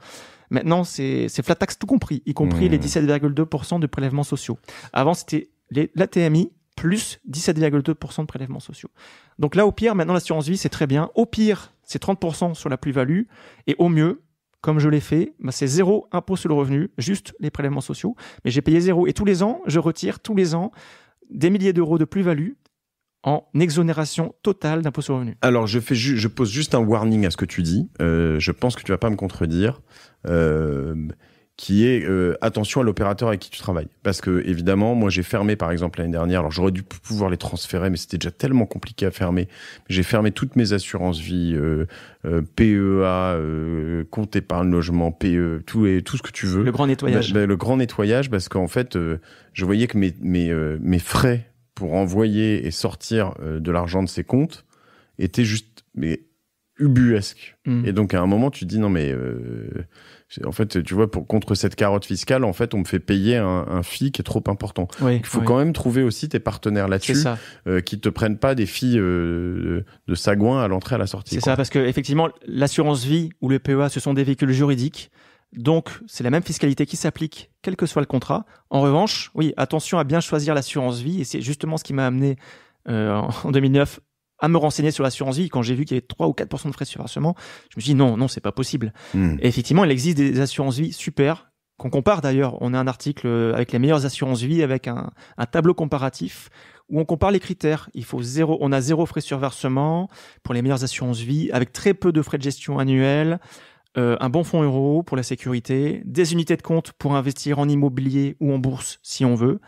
Maintenant, c'est flat tax tout compris, y compris les 17,2% de prélèvements sociaux. Avant, c'était la TMI plus 17,2% de prélèvements sociaux. Donc là, au pire, maintenant, l'assurance vie, c'est très bien. Au pire, c'est 30% sur la plus-value. Et au mieux, comme je l'ai fait, bah, c'est 0 impôt sur le revenu, juste les prélèvements sociaux. Mais j'ai payé 0. Et tous les ans, je retire tous les ans des milliers d'euros de plus-value en exonération totale d'impôt sur le revenu. Alors, je pose juste un warning à ce que tu dis. Je pense que tu vas pas me contredire. Qui est attention à l'opérateur avec qui tu travailles. Parce que, évidemment, moi, j'ai fermé, par exemple, l'année dernière, alors j'aurais dû pouvoir les transférer, mais c'était déjà tellement compliqué à fermer. J'ai fermé toutes mes assurances vie, PEA, compte épargne logement, PE, tout ce que tu veux. Le grand nettoyage. Le grand nettoyage, parce qu'en fait, je voyais que mes frais pour envoyer et sortir de l'argent de ces comptes étaient juste ubuesques. Et donc, à un moment, tu te dis, non, mais... en fait, tu vois, contre cette carotte fiscale, en fait, on me fait payer un fee qui est trop important. Oui, il faut quand même trouver aussi tes partenaires là-dessus, qui te prennent pas des fees de sagouin à l'entrée, à la sortie. C'est ça, parce que effectivement, l'assurance vie ou le PEA, ce sont des véhicules juridiques. Donc, c'est la même fiscalité qui s'applique, quel que soit le contrat. En revanche, oui, attention à bien choisir l'assurance vie, et c'est justement ce qui m'a amené en 2009 à me renseigner sur l'assurance vie. Quand j'ai vu qu'il y avait 3 ou 4% de frais sur versement, je me suis dit non, c'est pas possible. Et effectivement, il existe des assurances vie super, qu'on compare d'ailleurs. On a un article avec les meilleures assurances vie, avec un tableau comparatif où on compare les critères. On a 0 frais sur versement pour les meilleures assurances vie, avec très peu de frais de gestion annuels, un bon fonds euro pour la sécurité, des unités de compte pour investir en immobilier ou en bourse si on veut.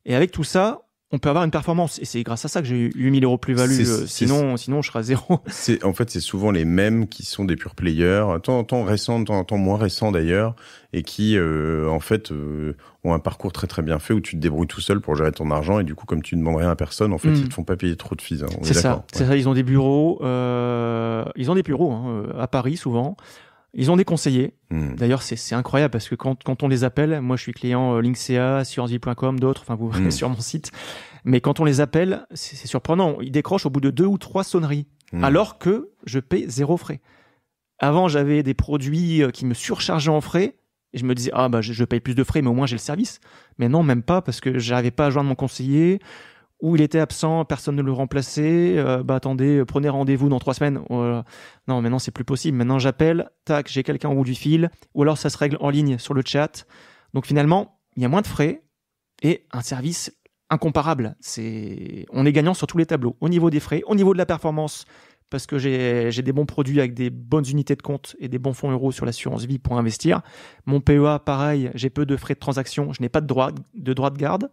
Et avec tout ça, on peut avoir une performance. Et c'est grâce à ça que j'ai eu 8 000 € plus-value. Sinon, je serais à 0. En fait, c'est souvent les mêmes qui sont des pure players, tant récents, tant moins récents d'ailleurs, et qui, en fait, ont un parcours très très bien fait où tu te débrouilles tout seul pour gérer ton argent. Et du coup, comme tu ne demandes rien à personne, en fait, ils te font pas payer trop de fees. C'est ça. C'est ça. Ils ont des bureaux. À Paris souvent. Ils ont des conseillers. D'ailleurs, c'est incroyable parce que quand on les appelle, moi je suis client Linksea, assurancevie.com, d'autres, enfin vous venez sur mon site, mais quand on les appelle, c'est surprenant. Ils décrochent au bout de 2 ou 3 sonneries, alors que je paie 0 frais. Avant, j'avais des produits qui me surchargeaient en frais et je me disais, je paye plus de frais, mais au moins j'ai le service. Mais non, même pas, parce que j'arrivais pas à joindre mon conseiller, ou il était absent, personne ne le remplaçait, attendez, prenez rendez-vous dans 3 semaines. Non, maintenant c'est plus possible. Maintenant j'appelle, tac, j'ai quelqu'un au bout du fil, ou alors ça se règle en ligne sur le chat. Donc finalement, il y a moins de frais et un service incomparable. On est gagnant sur tous les tableaux, au niveau des frais, au niveau de la performance, parce que j'ai des bons produits avec des bonnes unités de compte et des bons fonds euros sur l'assurance vie pour investir. Mon PEA, pareil, j'ai peu de frais de transaction, je n'ai pas de droit de garde.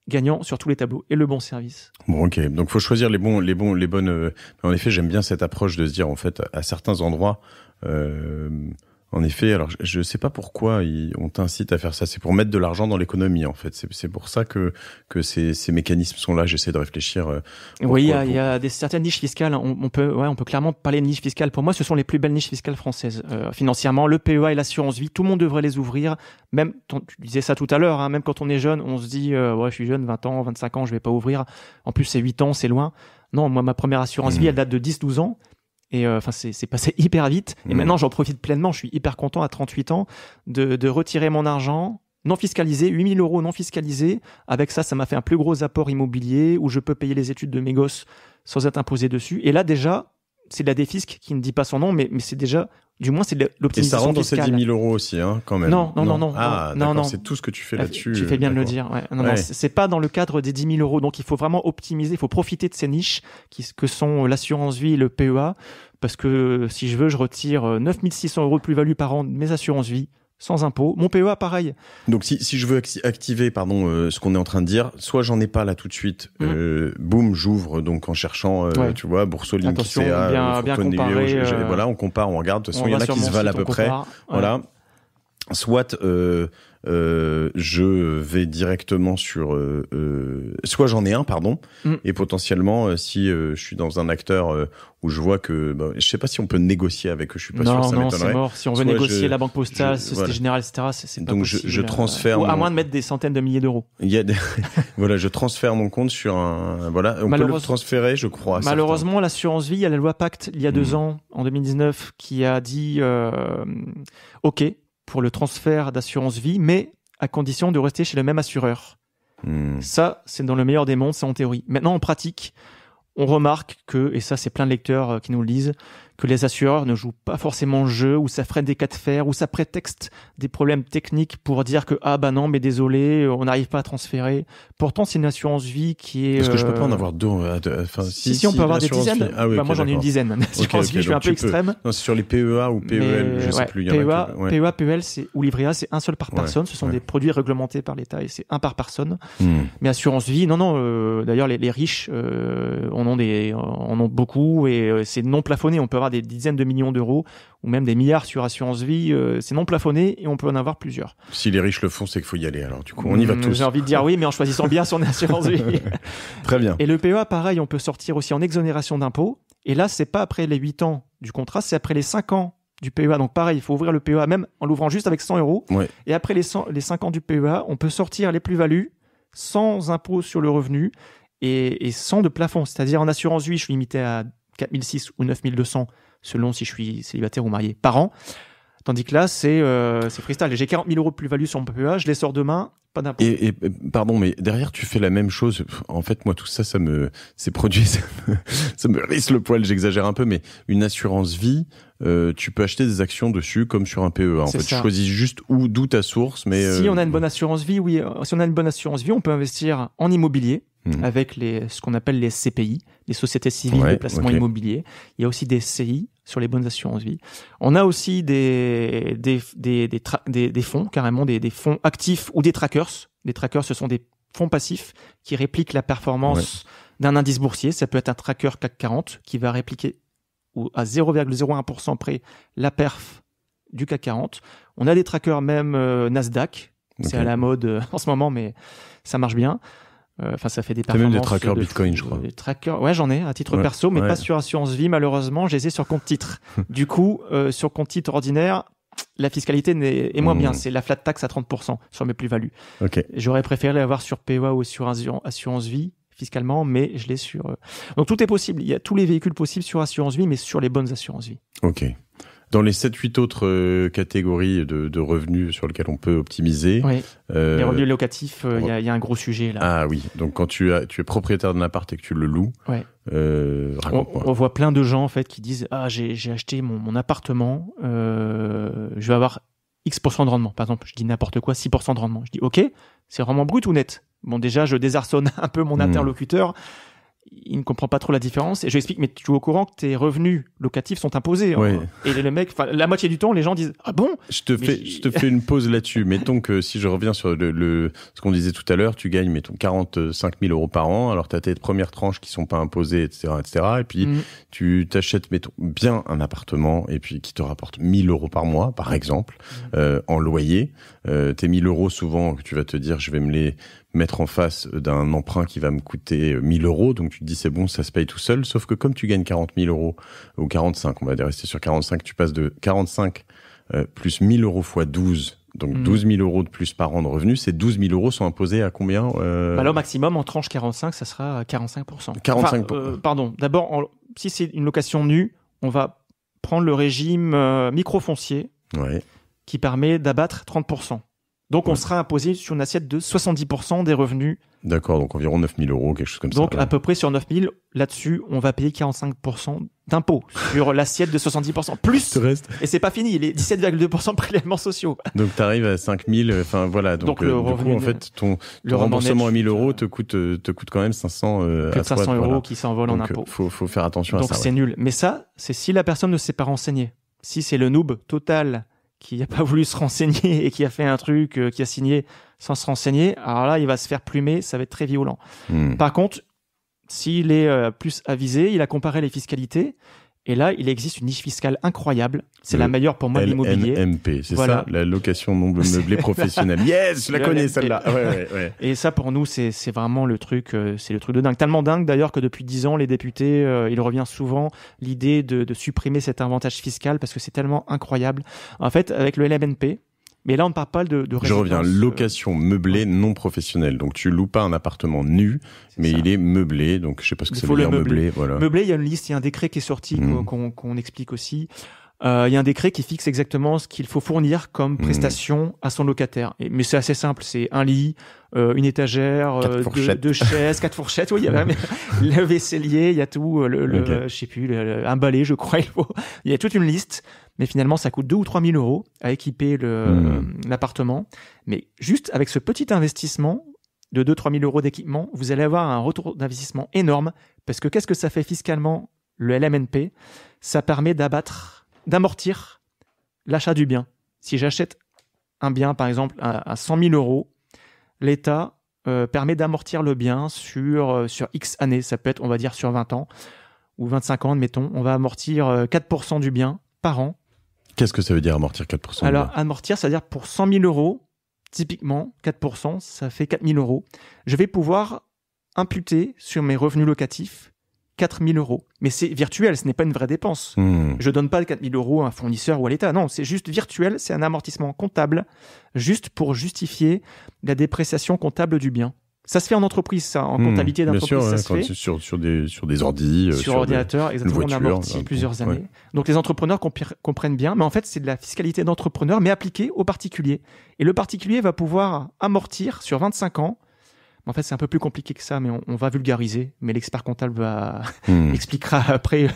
Gagnant sur tous les tableaux et le bon service. Bon, ok. Donc, faut choisir les bonnes. En effet, j'aime bien cette approche de se dire, en fait, à certains endroits, En effet, alors je sais pas pourquoi on t'incite à faire ça. C'est pour mettre de l'argent dans l'économie, en fait. C'est pour ça que ces mécanismes sont là. J'essaie de réfléchir. Oui, il y a certaines niches fiscales. On peut clairement parler de niches fiscales. Pour moi, ce sont les plus belles niches fiscales françaises. Financièrement, le PEA et l'assurance vie, tout le monde devrait les ouvrir. Même, tu disais ça tout à l'heure, hein, même quand on est jeune, on se dit, je suis jeune, 20 ans, 25 ans, je vais pas ouvrir. En plus, c'est 8 ans, c'est loin. Non, moi, ma première assurance vie, elle date de 10-12 ans. Et c'est passé hyper vite. Et maintenant, j'en profite pleinement. Je suis hyper content à 38 ans de retirer mon argent non fiscalisé, 8 000 euros non fiscalisés. Avec ça m'a fait un plus gros apport immobilier où je peux payer les études de mes gosses sans être imposé dessus. Et là, déjà, c'est de la défisque qui ne dit pas son nom, mais c'est déjà, du moins, c'est de l'optimisation fiscale. Et ça rentre dans ces 10 000 euros aussi, hein, quand même. Non. Ah, d'accord, non. C'est tout ce que tu fais là-dessus. Tu fais bien de le dire. Ouais. Non, c'est pas dans le cadre des 10 000 euros. Donc, il faut vraiment optimiser, il faut profiter de ces niches que sont l'assurance vie et le PEA. Parce que si je veux, je retire 9 600 euros de plus-value par an de mes assurances vie sans impôt. Mon PEA, pareil. Donc, si je veux activer, ce qu'on est en train de dire, soit j'en ai pas là tout de suite, boum, j'ouvre donc en cherchant, tu vois, Bourso, Linkisea, bien comparer. Voilà, on compare, on regarde. De toute façon, il y en a qui se valent à peu près. Voilà. Soit je vais directement sur soit j'en ai un et potentiellement si je suis dans un acteur où je vois que je sais pas si on peut négocier avec eux, je suis pas sûr, ça m'étonnerait. Non, c'est mort. Si on veut négocier la Banque Postale, Société Générale, etc., c'est pas donc possible. je transfère à moins de mettre des centaines de milliers d'euros. Il y a voilà, je transfère mon compte sur on peut le transférer, je crois. Malheureusement, l'assurance vie, il y a la loi Pacte il y a 2 ans, en 2019, qui a dit OK pour le transfert d'assurance vie, mais à condition de rester chez le même assureur. Ça, c'est dans le meilleur des mondes, c'est en théorie. Maintenant, en pratique, on remarque que, et ça, c'est plein de lecteurs qui nous le disent, que les assureurs ne jouent pas forcément le jeu, ou ça freine des cas de fer, ou ça prétexte des problèmes techniques pour dire que non, mais désolé, on n'arrive pas à transférer. Pourtant, c'est une assurance vie qui est... Parce que je peux pas en avoir deux. Si on peut avoir des dizaines. Moi, j'en ai une dizaine. Assurance vie, je suis un peu extrême. Non, c'est sur les PEA ou PEL, je sais plus. PEA, PEL, ou livret A, c'est un seul par personne. Ce sont des produits réglementés par l'État et c'est un par personne. Mais assurance vie, non. D'ailleurs, les riches en ont beaucoup et c'est non plafonné. On peut avoir des dizaines de millions d'euros ou même des milliards sur assurance vie, c'est non plafonné et on peut en avoir plusieurs. Si les riches le font, c'est qu'il faut y aller. Alors du coup, on y va tous. J'ai envie de dire oui, mais en choisissant bien son assurance vie. Très bien. Et le PEA, pareil, on peut sortir aussi en exonération d'impôts. Et là, c'est pas après les 8 ans du contrat, c'est après les 5 ans du PEA. Donc pareil, il faut ouvrir le PEA même en l'ouvrant juste avec 100 euros. Ouais. Et après les 5 ans du PEA, on peut sortir les plus-values sans impôt sur le revenu et sans de plafond. C'est-à-dire en assurance vie, je suis limité à 4 600 ou 9 200 selon si je suis célibataire ou marié par an. Tandis que là, c'est freestyle. J'ai 40 000 euros de plus-value sur mon PEA, je les sors demain, pas d'impôt. Et pardon, mais derrière, tu fais la même chose. En fait, moi, tout ça, ces produits, ça me hérisse le poil, j'exagère un peu, mais une assurance vie, tu peux acheter des actions dessus comme sur un PEA. En fait, tu choisis juste d'où ta source, mais... Si on a une bonne assurance vie, oui. Si on a une bonne assurance vie, on peut investir en immobilier avec ce qu'on appelle les CPI, les sociétés civiles de placement immobilier. Il y a aussi des CI sur les bonnes assurances vie. On a aussi des fonds, carrément, des fonds actifs ou des trackers. Les trackers, ce sont des fonds passifs qui répliquent la performance d'un indice boursier. Ça peut être un tracker CAC 40 qui va répliquer à 0,01% près la perf du CAC 40. On a des trackers même Nasdaq. C'est à la mode en ce moment, mais ça marche bien. Ça fait des performances. T'as même des trackers Bitcoin, je crois. Des trackers, j'en ai à titre perso, mais pas sur assurance vie, malheureusement. Je les ai sur compte titre. Du coup, sur compte titre ordinaire, la fiscalité est moins bien. C'est la flat tax à 30% sur mes plus-values. Okay. J'aurais préféré l'avoir sur PEA ou sur assurance vie fiscalement, mais je l'ai sur... Donc tout est possible. Il y a tous les véhicules possibles sur assurance vie, mais sur les bonnes assurances vie. Ok. Dans les 7-8 autres catégories de revenus sur lesquels on peut optimiser... les revenus locatifs, il y a un gros sujet là. Ah oui, donc quand tu es propriétaire d'un appart et que tu le loues, raconte-moi. On voit plein de gens en fait qui disent « Ah, j'ai acheté mon appartement, je vais avoir X% de rendement. » Par exemple, je dis n'importe quoi, 6% de rendement. Je dis « Ok, c'est vraiment brut ou net ?» Bon, déjà, je désarçonne un peu mon interlocuteur. il ne comprend pas trop la différence. Et je lui explique, mais tu es au courant que tes revenus locatifs sont imposés. Ouais. Et le mec, la moitié du temps, les gens disent, ah bon? Je te fais une pause là-dessus. Mettons que si je reviens sur ce qu'on disait tout à l'heure, tu gagnes, mettons, 45 000 euros par an. Alors, tu as tes premières tranches qui sont pas imposées, etc., etc. Et puis, tu t'achètes, mettons, bien un appartement et puis qui te rapporte 1 000 euros par mois, par exemple, en loyer. Tes 1 000 euros, souvent, tu vas te dire, je vais me les mettre en face d'un emprunt qui va me coûter 1 000 euros. Donc, tu te dis, c'est bon, ça se paye tout seul. Sauf que comme tu gagnes 40 000 euros ou 45, on va rester sur 45, tu passes de 45 plus 1 000 euros fois 12. Donc, 12 000 euros de plus par an de revenus. Ces 12 000 euros sont imposés à combien Là, au maximum, en tranche 45, ça sera 45%. 45%. Pardon. D'abord, si c'est une location nue, on va prendre le régime microfoncier qui permet d'abattre 30%. Donc, on sera imposé sur une assiette de 70% des revenus. D'accord, donc environ 9 000 euros, quelque chose comme ça. Donc, à peu près sur 9 000, là-dessus, on va payer 45% d'impôts sur l'assiette de 70%. Plus, et c'est pas fini, les 17,2% de prélèvements sociaux. Donc, tu arrives à 5 000, enfin voilà. Donc du coup, en fait, ton remboursement à 1 000 euros te coûte quand même 500 plus de 500 euros qui s'envolent en impôts. Faut faire attention à ça. Donc, c'est nul. Mais ça, c'est si la personne ne s'est pas renseignée. Si c'est le noob total qui n'a pas voulu se renseigner et qui a fait un truc, qui a signé sans se renseigner, alors là, il va se faire plumer, ça va être très violent. Par contre, s'il est plus avisé, il a comparé les fiscalités, et là, il existe une niche fiscale incroyable. C'est la meilleure pour moi de l'immobilier. LMNP, c'est ça, la location non meublée professionnelle. Yes, je la connais celle-là. Ouais. Et ça, pour nous, c'est vraiment le truc, c'est le truc de dingue. Tellement dingue d'ailleurs que depuis 10 ans, les députés, il revient souvent l'idée de supprimer cet avantage fiscal parce que c'est tellement incroyable. En fait, avec le LMNP, mais là, on ne parle pas de résidence. Je reviens, location meublée non professionnelle. Donc, tu loues pas un appartement nu, mais il est meublé. Donc, je sais pas ce que ça veut dire meublé. Voilà. Meublé, il y a une liste, il y a un décret qui est sorti qu'on explique aussi. Il y a un décret qui fixe exactement ce qu'il faut fournir comme prestation à son locataire. Mais c'est assez simple, c'est un lit, une étagère, deux chaises, 4 fourchettes. Oui, il y a même le vaisselier, il y a tout, je sais plus, un balai, je crois. Il y a toute une liste. Mais finalement, ça coûte 2 ou 3 000 euros à équiper l'appartement. Mais juste avec ce petit investissement de 2-3 000 euros d'équipement, vous allez avoir un retour d'investissement énorme. Parce que qu'est-ce que ça fait fiscalement, le LMNP? Ça permet d'amortir l'achat du bien. Si j'achète un bien, par exemple, à 100 000 euros, l'État permet d'amortir le bien sur X années. Ça peut être, on va dire, sur 20 ans ou 25 ans, admettons. On va amortir 4% du bien par an. Qu'est-ce que ça veut dire amortir 4% Alors, amortir, c'est-à-dire pour 100 000 euros, typiquement, 4%, ça fait 4 000 euros. Je vais pouvoir imputer sur mes revenus locatifs 4 000 euros. Mais c'est virtuel, ce n'est pas une vraie dépense. Je donne pas 4 000 euros à un fournisseur ou à l'État. Non, c'est juste virtuel, c'est un amortissement comptable, juste pour justifier la dépréciation comptable du bien. Ça se fait en entreprise, ça, en comptabilité d'entreprise, bien sûr, ça se fait. Sur des ordis. Sur ordinateur, exactement, on amortit plusieurs années. Donc les entrepreneurs comprennent bien, mais en fait, c'est de la fiscalité d'entrepreneur, mais appliquée aux particuliers. Et le particulier va pouvoir amortir sur 25 ans. En fait, c'est un peu plus compliqué que ça, mais on va vulgariser. Mais l'expert comptable expliquera après.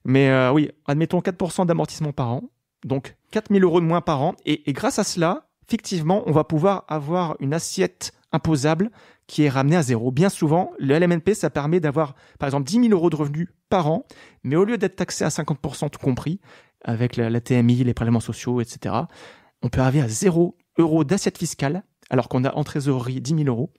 Mais oui, admettons 4% d'amortissement par an. Donc 4 000 euros de moins par an. Et grâce à cela, effectivement, on va pouvoir avoir une assiette imposable qui est ramenée à zéro. Bien souvent, le LMNP, ça permet d'avoir, par exemple, 10 000 euros de revenus par an, mais au lieu d'être taxé à 50% tout compris, avec la TMI, les prélèvements sociaux, etc., on peut arriver à 0 euros d'assiette fiscale, alors qu'on a en trésorerie 10 000 euros.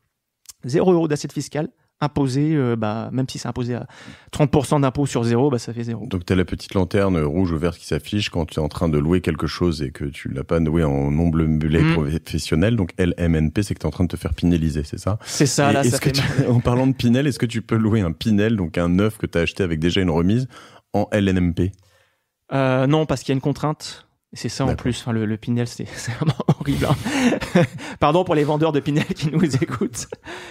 0 euros d'assiette fiscale imposé, même si c'est imposé à 30% d'impôt sur 0, ça fait 0. Donc tu as la petite lanterne rouge ou verte qui s'affiche quand tu es en train de louer quelque chose et que tu l'as pas loué en non meublé professionnel. Donc LMNP, c'est que tu es en train de te faire pinelliser, c'est ça? C'est ça, là, ça fait mal. En parlant de Pinel, est-ce que tu peux louer un Pinel, donc un neuf que tu as acheté avec déjà une remise, en LMNP? Non, parce qu'il y a une contrainte. C'est ça en plus, le Pinel, c'est vraiment horrible. Pardon pour les vendeurs de Pinel qui nous écoutent.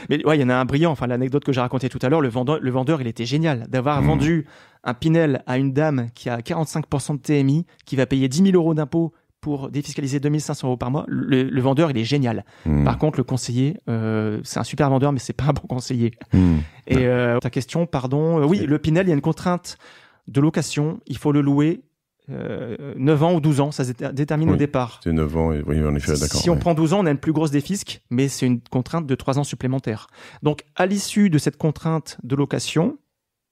Mais ouais, il y en a un brillant. Enfin, l'anecdote que j'ai racontée tout à l'heure, le vendeur, il était génial d'avoir vendu un Pinel à une dame qui a 45% de TMI, qui va payer 10 000 euros d'impôts pour défiscaliser 2 500 euros par mois. Le vendeur, il est génial. Par contre, le conseiller, c'est un super vendeur, mais c'est pas un bon conseiller. Et ta question, pardon. Oui, le Pinel, il y a une contrainte de location. Il faut le louer 9 ans ou 12 ans, ça se détermine au départ. C'est 9 ans, et oui, en effet, d'accord. Si on prend 12 ans, on a une plus grosse défisque, mais c'est une contrainte de 3 ans supplémentaires. Donc, à l'issue de cette contrainte de location,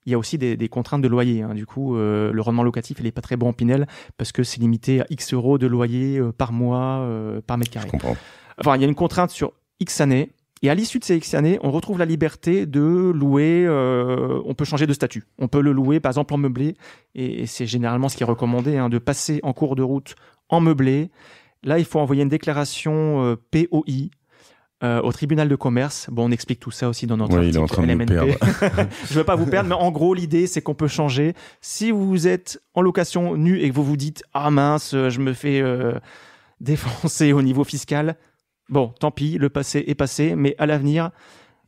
il y a aussi des contraintes de loyer. Hein. Du coup, le rendement locatif, il est pas très bon en Pinel parce que c'est limité à X euros de loyer par mois, par mètre carré. Je comprends. Enfin, il y a une contrainte sur X années. Et à l'issue de ces X années, on retrouve la liberté de louer. On peut changer de statut. On peut le louer, par exemple, en meublé. Et c'est généralement ce qui est recommandé, hein, de passer en cours de route en meublé. Là, il faut envoyer une déclaration POI. Au tribunal de commerce. Bon, on explique tout ça aussi dans notre article. Il est en train de nous perdre. Je veux pas vous perdre, mais en gros, l'idée, c'est qu'on peut changer. Si vous êtes en location nue et que vous vous dites « Ah mince, je me fais défoncer au niveau fiscal », bon, tant pis, le passé est passé, mais à l'avenir,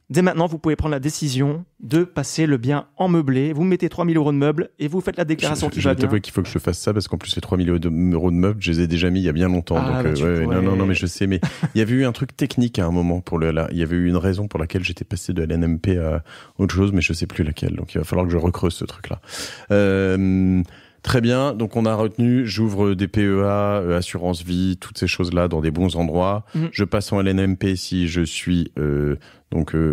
dès maintenant, vous pouvez prendre la décision de passer le bien en meublé. Vous mettez 3 000 € de meubles et vous faites la déclaration qui va bien. Je t'avoue qu'il faut que je fasse ça parce qu'en plus, les 3 000 € de meubles, je les ai déjà mis il y a bien longtemps. Ah, donc, non, mais je sais. Mais il y avait eu un truc technique à un moment il y avait eu une raison pour laquelle j'étais passé de LNMP à autre chose, mais je sais plus laquelle. Donc, il va falloir que je recreuse ce truc-là. Très bien. Donc, on a retenu, j'ouvre des PEA, assurance vie, toutes ces choses-là dans des bons endroits. Je passe en LNMP si je suis,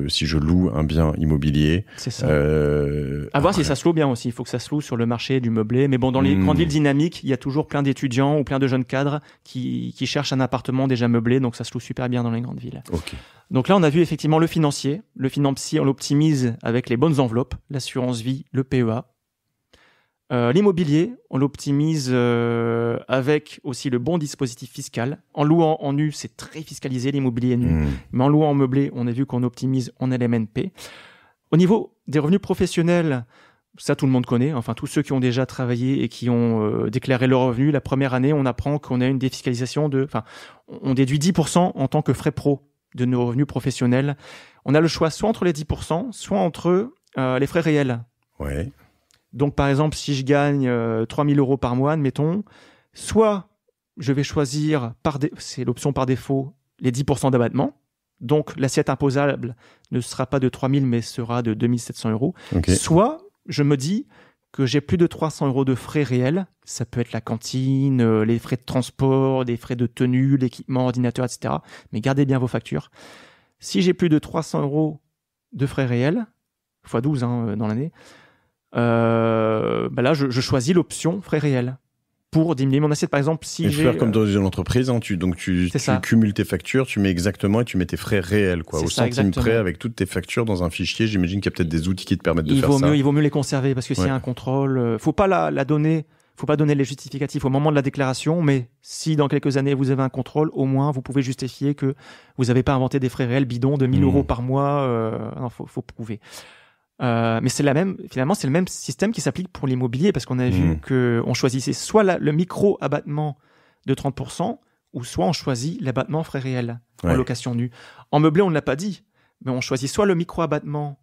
si je loue un bien immobilier. C'est ça. À voir si ça se loue bien aussi. Il faut que ça se loue sur le marché du meublé. Mais bon, dans les grandes villes dynamiques, il y a toujours plein d'étudiants ou plein de jeunes cadres qui cherchent un appartement déjà meublé. Donc, ça se loue super bien dans les grandes villes. Ok. Donc là, on a vu effectivement le financier. Le financier, on l'optimise avec les bonnes enveloppes, l'assurance vie, le PEA. L'immobilier, on l'optimise avec aussi le bon dispositif fiscal. En louant en nu, c'est très fiscalisé l'immobilier nu. Mais en louant en meublé, on a vu qu'on optimise en LMNP. Au niveau des revenus professionnels, ça tout le monde connaît. Enfin, tous ceux qui ont déjà travaillé et qui ont déclaré leurs revenus, la première année, on apprend qu'on a une défiscalisation on déduit 10% en tant que frais pro de nos revenus professionnels. On a le choix soit entre les 10%, soit entre les frais réels. Ouais. Donc, par exemple, si je gagne 3 000 € par mois, admettons, soit je vais choisir, c'est l'option par défaut, les 10% d'abattement. Donc, l'assiette imposable ne sera pas de 3 000, mais sera de 2 700 €. Okay. Soit, je me dis que j'ai plus de 300 € de frais réels. Ça peut être la cantine, les frais de transport, des frais de tenue, l'équipement, ordinateur, etc. Mais gardez bien vos factures. Si j'ai plus de 300 € de frais réels, x 12 dans l'année, là, je choisis l'option frais réels pour diminuer mon assiette. Par exemple, si j'ai... faire comme dans une entreprise, tu cumules tes factures, tu mets exactement et tu mets tes frais réels, quoi, au centime près avec toutes tes factures dans un fichier. J'imagine qu'il y a peut-être des outils qui te permettent de faire ça. Il vaut mieux les conserver parce que s'il y a un contrôle, faut pas la donner. Faut pas donner les justificatifs au moment de la déclaration, mais si dans quelques années vous avez un contrôle, au moins vous pouvez justifier que vous n'avez pas inventé des frais réels bidons de 1 000 € par mois. Non, faut prouver. Mais finalement, c'est le même système qui s'applique pour l'immobilier parce qu'on a vu que on choisissait soit le micro-abattement de 30% ou soit on choisit l'abattement frais réels en location nue. En meublé, on ne l'a pas dit, mais on choisit soit le micro-abattement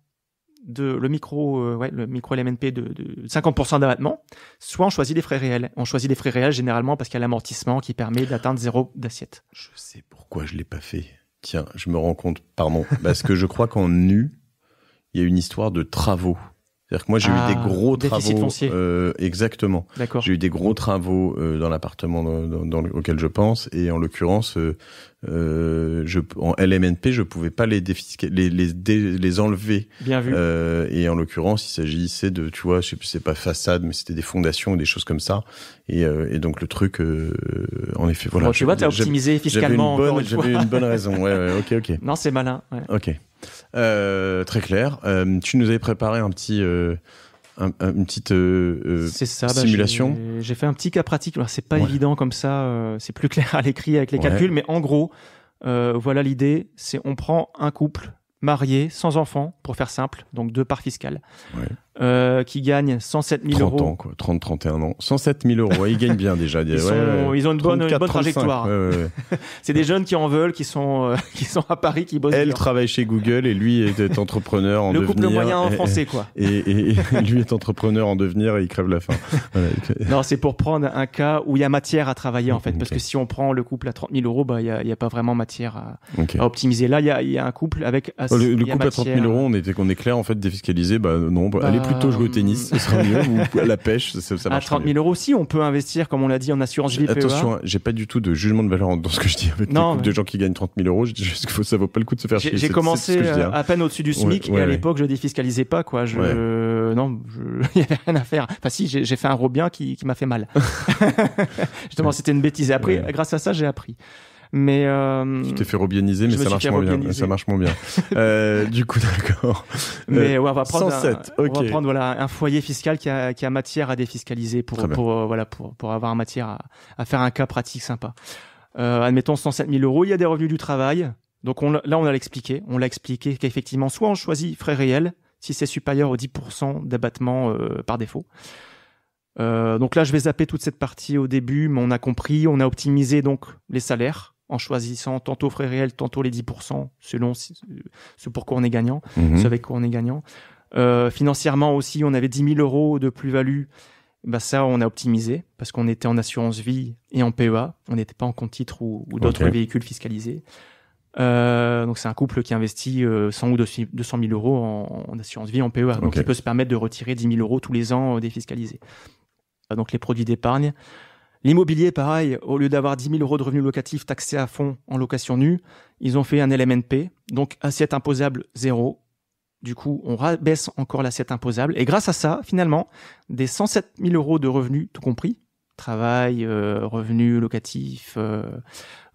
le micro LMNP de 50% d'abattement, soit on choisit les frais réels. On choisit les frais réels généralement parce qu'il y a l'amortissement qui permet d'atteindre 0 d'assiette. Je sais pourquoi je l'ai pas fait. Tiens, je me rends compte, pardon, parce que je crois qu'en nu, il y a une histoire de travaux. C'est-à-dire que moi, j'ai eu des gros travaux. Foncier. Exactement. D'accord. J'ai eu des gros travaux dans l'appartement auquel je pense, et en l'occurrence, en LMNP, je pouvais pas les enlever. Bien vu. Et en l'occurrence, il s'agissait de, tu vois, je sais plus, c'est pas façade, mais c'était des fondations ou des choses comme ça. Et donc le truc, en effet, voilà. Bon, tu vois, t'as optimisé fiscalement. J'avais une bonne raison. Ouais, ok. Non, c'est malin. Ouais. Ok. Très clair. Tu nous avais préparé une petite c'est ça, simulation. J'ai fait un petit cas pratique. Alors, c'est pas évident comme ça. C'est plus clair à l'écrit avec les calculs, mais en gros, voilà l'idée. C'est on prend un couple marié, sans enfants, pour faire simple, donc 2 parts fiscales, qui gagnent 107 000 €. 30 ans, quoi. 31 ans. 107 000 €. Ouais, ils gagnent bien déjà. Ils ont une bonne trajectoire. C'est des jeunes qui en veulent, qui sont à Paris, qui bossent. Elle travaille chez Google et lui est entrepreneur en devenir. Le couple moyen français, quoi. Et lui est entrepreneur en devenir et il crève la faim. Non, c'est pour prendre un cas où il y a matière à travailler, en fait. Parce que si on prend le couple à 30 000 €, il y a pas vraiment matière à optimiser. Là, il y a un couple avec le couple à 30 000 €, on est clair, en fait, défiscalisé. Non, allez, plutôt jouer au tennis, ce sera mieux, ou à la pêche, ça marche. À 30 000 euros aussi, on peut investir, comme on l'a dit, en assurance vie. Attention, j'ai pas du tout de jugement de valeur dans ce que je dis avec les couples de gens qui gagnent 30 000 euros. Je dis juste que ça vaut pas le coup de se faire chier. J'ai commencé à peine au-dessus du SMIC et à l'époque, je défiscalisais pas, quoi. Non, il y avait rien à faire. Enfin, si, j'ai fait un robien qui m'a fait mal. Justement, c'était une bêtise. Et après, grâce à ça, j'ai appris. Mais tu t'es fait robianiser, mais ça marche moins bien. Ça marche moins bien. Du coup, d'accord. Mais on va prendre 107. On va prendre un foyer fiscal qui a matière à défiscaliser pour avoir matière à faire un cas pratique sympa. Admettons 107 000 euros. Il y a des revenus du travail. Donc on l'a expliqué. On l'a expliqué qu'effectivement, soit on choisit frais réels si c'est supérieur aux 10% d'abattement par défaut. Donc là, je vais zapper toute cette partie au début, mais on a compris, on a optimisé donc les salaires en choisissant tantôt frais réels, tantôt les 10%, selon ce pour quoi on est gagnant, ce avec quoi on est gagnant. Financièrement aussi, on avait 10 000 euros de plus-value. Ça, on a optimisé parce qu'on était en assurance vie et en PEA. On n'était pas en compte titre ou d'autres véhicules fiscalisés. Donc c'est un couple qui investit 100 ou 200 000 euros en assurance vie, en PEA. Donc il peut se permettre de retirer 10 000 euros tous les ans défiscalisés. Donc les produits d'épargne. L'immobilier, pareil, au lieu d'avoir 10 000 euros de revenus locatifs taxés à fond en location nue, ils ont fait un LMNP, donc assiette imposable 0. Du coup, on rabaisse encore l'assiette imposable. Et grâce à ça, finalement, des 107 000 euros de revenus, tout compris, travail, revenus locatifs,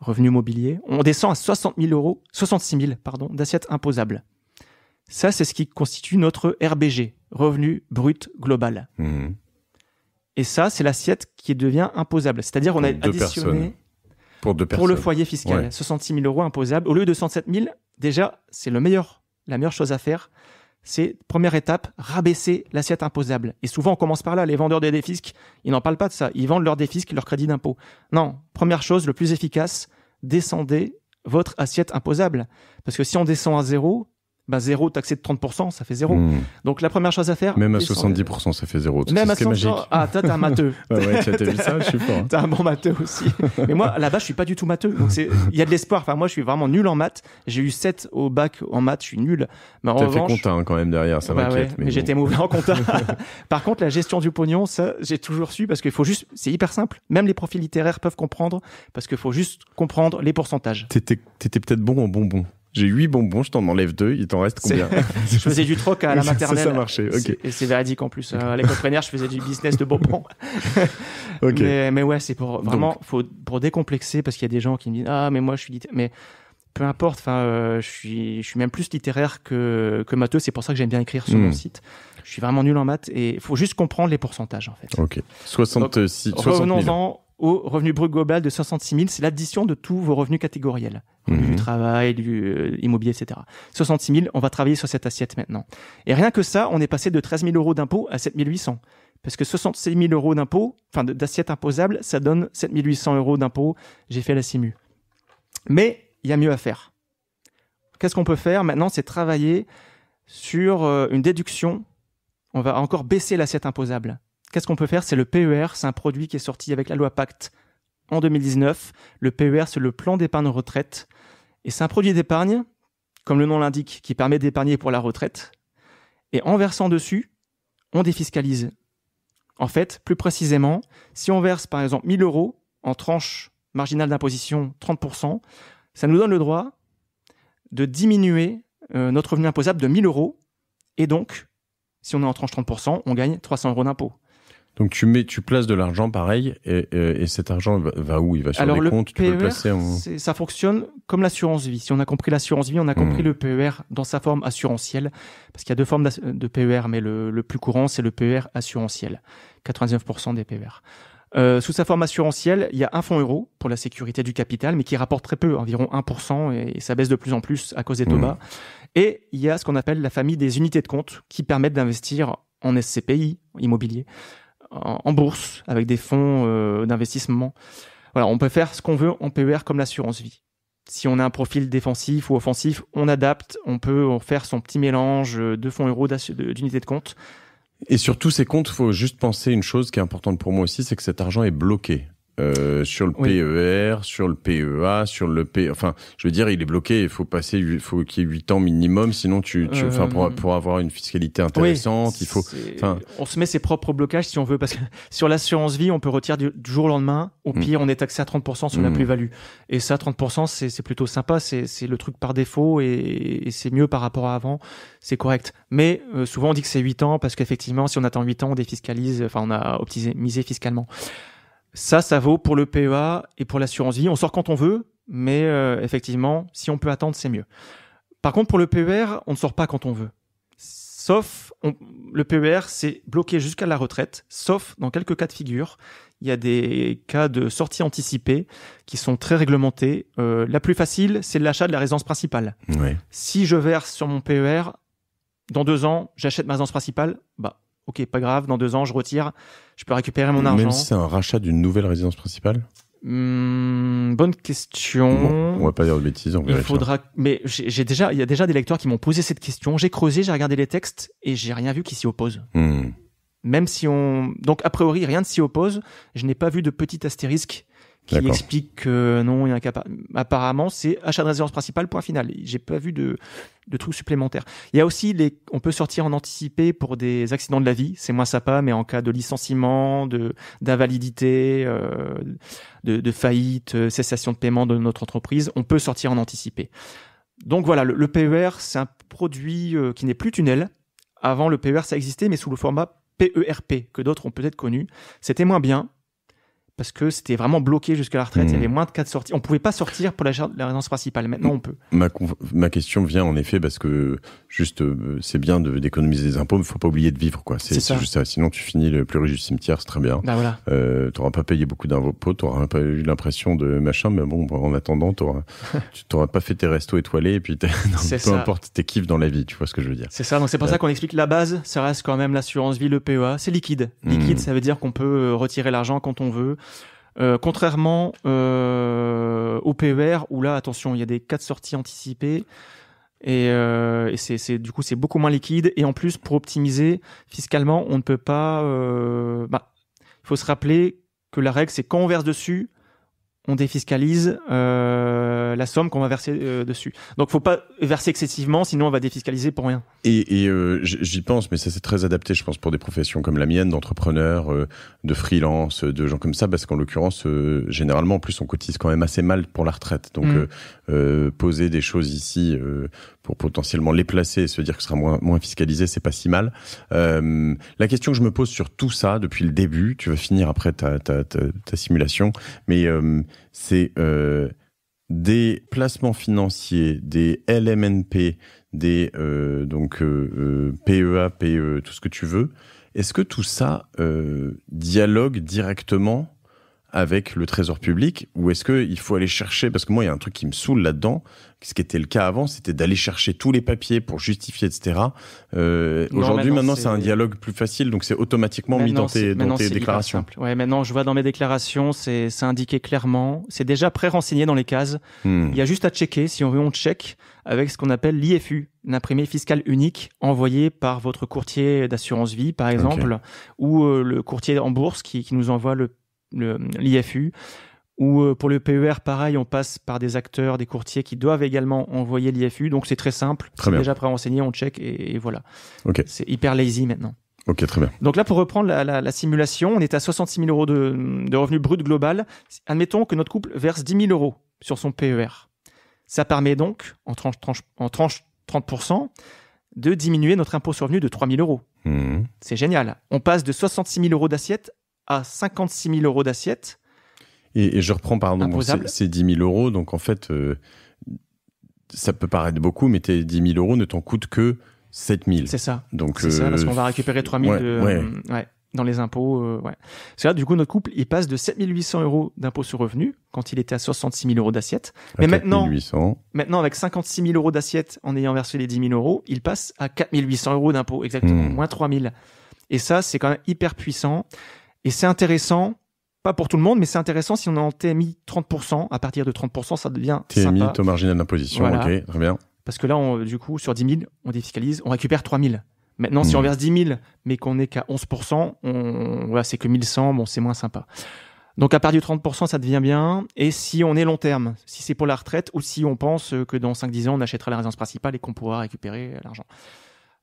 revenus mobiliers, on descend à 66 000 d'assiette imposable. Ça, c'est ce qui constitue notre RBG, revenu brut global. Et ça, c'est l'assiette qui devient imposable. C'est-à-dire qu'on a additionné pour le foyer fiscal 66 000 euros imposables. Au lieu de 107 000, déjà, c'est la meilleure chose à faire. C'est, première étape, rabaisser l'assiette imposable. Et souvent, on commence par là. Les vendeurs de défisc, ils n'en parlent pas de ça. Ils vendent leur défisc et leur crédit d'impôt. Non, première chose, le plus efficace, descendez votre assiette imposable. Parce que si on descend à 0, 0 taxé de 30%, ça fait 0. Donc la première chose à faire... Même à 70%, ça fait 0. Même à 70%, toi, t'es un matheux. Ouais, tu as vu ça, je suis fort. T'es un bon matheux aussi. Mais moi, là-bas, je suis pas du tout matheux. Donc il y a de l'espoir. Enfin, moi, je suis vraiment nul en maths. J'ai eu 7 au bac en maths, je suis nul. Mais en revanche... T'as fait compta quand même derrière, ça m'inquiète. Mais j'étais mauvais en compta. Par contre, la gestion du pognon, ça, j'ai toujours su parce qu'il faut juste... C'est hyper simple. Même les profils littéraires peuvent comprendre parce qu'il faut juste comprendre les pourcentages. T'étais peut-être bon en bonbons. J'ai 8 bonbons, je t'en enlève 2, il t'en reste combien? Je faisais du troc à la maternelle. Ça marchait, ok. Et c'est véridique en plus. À l'école primaire, je faisais du business de bonbons. Mais ouais, c'est pour vraiment, pour décomplexer, parce qu'il y a des gens qui me disent, mais moi je suis littéraire. Mais peu importe, je suis même plus littéraire que matheux, c'est pour ça que j'aime bien écrire sur mon site. Je suis vraiment nul en maths et il faut juste comprendre les pourcentages en fait. Ok. 66 000. Revenons-en au revenu brut global de 66 000, c'est l'addition de tous vos revenus catégoriels. Du travail, du immobilier, etc. 66 000, on va travailler sur cette assiette maintenant. Et rien que ça, on est passé de 13 000 euros d'impôt à 7 800. Parce que 66 000 euros d'impôt, d'assiette imposable, ça donne 7 800 euros d'impôt. J'ai fait la simu. Mais il y a mieux à faire. Qu'est-ce qu'on peut faire maintenant? C'est travailler sur une déduction. On va encore baisser l'assiette imposable. Qu'est-ce qu'on peut faire? C'est le PER, c'est un produit qui est sorti avec la loi Pacte en 2019. Le PER, c'est le plan d'épargne retraite. Et c'est un produit d'épargne, comme le nom l'indique, qui permet d'épargner pour la retraite. Et en versant dessus, on défiscalise. En fait, plus précisément, si on verse par exemple 1 000 euros en tranche marginale d'imposition 30%, ça nous donne le droit de diminuer notre revenu imposable de 1 000 euros. Et donc, si on est en tranche 30%, on gagne 300 euros d'impôt. Donc tu places de l'argent pareil et cet argent va où? Il va sur les comptes? Tu peux le placer ça fonctionne comme l'assurance vie. Si on a compris l'assurance vie, on a compris le PER dans sa forme assurantielle. Parce qu'il y a 2 formes de PER, mais le plus courant, c'est le PER assurantiel. 99% des PER. Sous sa forme assurantielle, il y a un fonds euro pour la sécurité du capital, mais qui rapporte très peu, environ 1%, et ça baisse de plus en plus à cause des taux bas. Et il y a ce qu'on appelle la famille des unités de compte qui permettent d'investir en SCPI, immobilier, en bourse, avec des fonds d'investissement. Voilà, on peut faire ce qu'on veut en PER comme l'assurance vie. Si on a un profil défensif ou offensif, on adapte, on peut faire son petit mélange de fonds euros d'unités de compte. Et sur tous ces comptes, il faut juste penser une chose qui est importante pour moi aussi, c'est que cet argent est bloqué. sur le PER, sur le PEA, sur le P. Enfin, je veux dire, il est bloqué. Il faut qu'il y ait 8 ans minimum, sinon pour avoir une fiscalité intéressante, il faut. On se met ses propres blocages si on veut, parce que sur l'assurance vie, on peut retirer du jour au lendemain. Au pire, on est taxé à 30% sur la plus-value. Et ça, 30%, c'est plutôt sympa. C'est le truc par défaut et c'est mieux par rapport à avant. C'est correct. Mais souvent, on dit que c'est 8 ans parce qu'effectivement, si on attend 8 ans, on défiscalise. Enfin, on a optimisé fiscalement. Ça vaut pour le PEA et pour l'assurance vie. On sort quand on veut, mais effectivement, si on peut attendre, c'est mieux. Par contre, pour le PER, on ne sort pas quand on veut. Le PER, c'est bloqué jusqu'à la retraite, sauf dans quelques cas de figure. Il y a des cas de sortie anticipée qui sont très réglementés. La plus facile, c'est l'achat de la résidence principale. Ouais. Si je verse sur mon PER, dans 2 ans, j'achète ma résidence principale, ok, pas grave, dans 2 ans, je retire, je peux récupérer mon argent. Même si c'est un rachat d'une nouvelle résidence principale ? Bonne question. Bon, on va pas dire de bêtises, on vérifiera. Il faudra, mais il y a déjà des lecteurs qui m'ont posé cette question. J'ai creusé, j'ai regardé les textes et j'ai rien vu qui s'y oppose. Même si donc a priori rien ne s'y oppose, je n'ai pas vu de petit astérisque qui explique que non, il y a un cas. Apparemment, c'est achat de résidence principale, point final. J'ai pas vu de trucs supplémentaires. Il y a aussi on peut sortir en anticipé pour des accidents de la vie, c'est moins sympa, mais en cas de licenciement, d'invalidité, de faillite, cessation de paiement de notre entreprise, on peut sortir en anticipé. Donc voilà, le PER, c'est un produit qui n'est plus tunnel. Avant, le PER, ça existait, mais sous le format PERP, que d'autres ont peut-être connu. C'était moins bien, parce que c'était vraiment bloqué jusqu'à la retraite. Il y avait moins de cas de sortie. On pouvait pas sortir pour la résidence principale. Maintenant, on peut. Ma question vient en effet parce que juste, c'est bien d'économiser des impôts, mais faut pas oublier de vivre, quoi. C'est juste ça. Sinon, tu finis le plus riche du cimetière, c'est très bien. Voilà. T'auras pas payé beaucoup d'impôts, t'auras pas eu l'impression de machin, mais bon, en attendant, tu t'auras pas fait tes restos étoilés, et puis peu importe tes kiffs dans la vie, tu vois ce que je veux dire. C'est ça. Donc c'est pour ça qu'on explique la base. Ça reste quand même l'assurance vie, le PEA. C'est liquide. Liquide, ça veut dire qu'on peut retirer l'argent quand on veut. Contrairement au PER, où là, attention, il y a des cas de sortie anticipés et du coup, c'est beaucoup moins liquide. Et en plus, pour optimiser fiscalement, on ne peut pas. Il faut se rappeler que la règle, c'est quand on verse dessus, on défiscalise la somme qu'on va verser dessus. Donc, faut pas verser excessivement, sinon on va défiscaliser pour rien. Et j'y pense, mais ça c'est très adapté, je pense, pour des professions comme la mienne, d'entrepreneurs, de freelance, de gens comme ça, parce qu'en l'occurrence, généralement, en plus, on cotise quand même assez mal pour la retraite. Donc, poser des choses ici pour potentiellement les placer et se dire que ce sera moins fiscalisé, c'est pas si mal. La question que je me pose sur tout ça depuis le début, tu vas finir après ta simulation, mais c'est des placements financiers, des LMNP, des PEA, PE, tout ce que tu veux. Est-ce que tout ça dialogue directement avec le Trésor public, ou est-ce qu'il faut aller chercher, parce que moi il y a un truc qui me saoule là-dedans, ce qui était le cas avant, c'était d'aller chercher tous les papiers pour justifier, etc. Aujourd'hui, maintenant c'est un dialogue plus facile, donc c'est automatiquement mis dans tes déclarations. Ouais, maintenant je vois dans mes déclarations, c'est indiqué clairement, c'est déjà pré-renseigné dans les cases. Il y a juste à checker, si on veut on check avec ce qu'on appelle l'IFU, l'imprimé fiscal unique envoyé par votre courtier d'assurance vie par exemple, ou le courtier en bourse qui nous envoie l'IFU, ou pour le PER pareil, on passe par des acteurs, des courtiers qui doivent également envoyer l'IFU, donc c'est très simple, c'est déjà pré-renseigné, on check et voilà. C'est hyper lazy maintenant. Ok, très bien. Donc là, pour reprendre la simulation, on est à 66 000 euros de revenus bruts global. Admettons que notre couple verse 10 000 euros sur son PER. Ça permet donc, en tranche 30%, de diminuer notre impôt sur revenu de 3 000 euros. C'est génial. On passe de 66 000 euros d'assiette à 56 000 euros d'assiette. Et je reprends, pardon, c'est 10 000 euros, donc en fait, ça peut paraître beaucoup, mais tes 10 000 euros ne t'en coûtent que 7 000. C'est ça. Donc, c'est ça, parce qu'on va récupérer 3 000 dans les impôts. Parce que là, du coup, notre couple, il passe de 7 800 euros d'impôt sur revenu quand il était à 66 000 euros d'assiette. Mais maintenant, avec 56 000 euros d'assiette, en ayant versé les 10 000 euros, il passe à 4 800 euros d'impôt, exactement, moins 3 000. Et ça, c'est quand même hyper puissant. Et c'est intéressant, pas pour tout le monde, mais c'est intéressant si on est en TMI 30%. À partir de 30%, ça devient TMI, sympa. taux marginal d'imposition, ok, très bien. Parce que là, du coup, sur 10 000, on défiscalise, on récupère 3 000. Maintenant, si on verse 10 000, mais qu'on n'est qu'à 11%, c'est que 1 100, bon, c'est moins sympa. Donc à partir du 30%, ça devient bien. Et si on est long terme, si c'est pour la retraite ou si on pense que dans 5-10 ans, on achètera la résidence principale et qu'on pourra récupérer l'argent.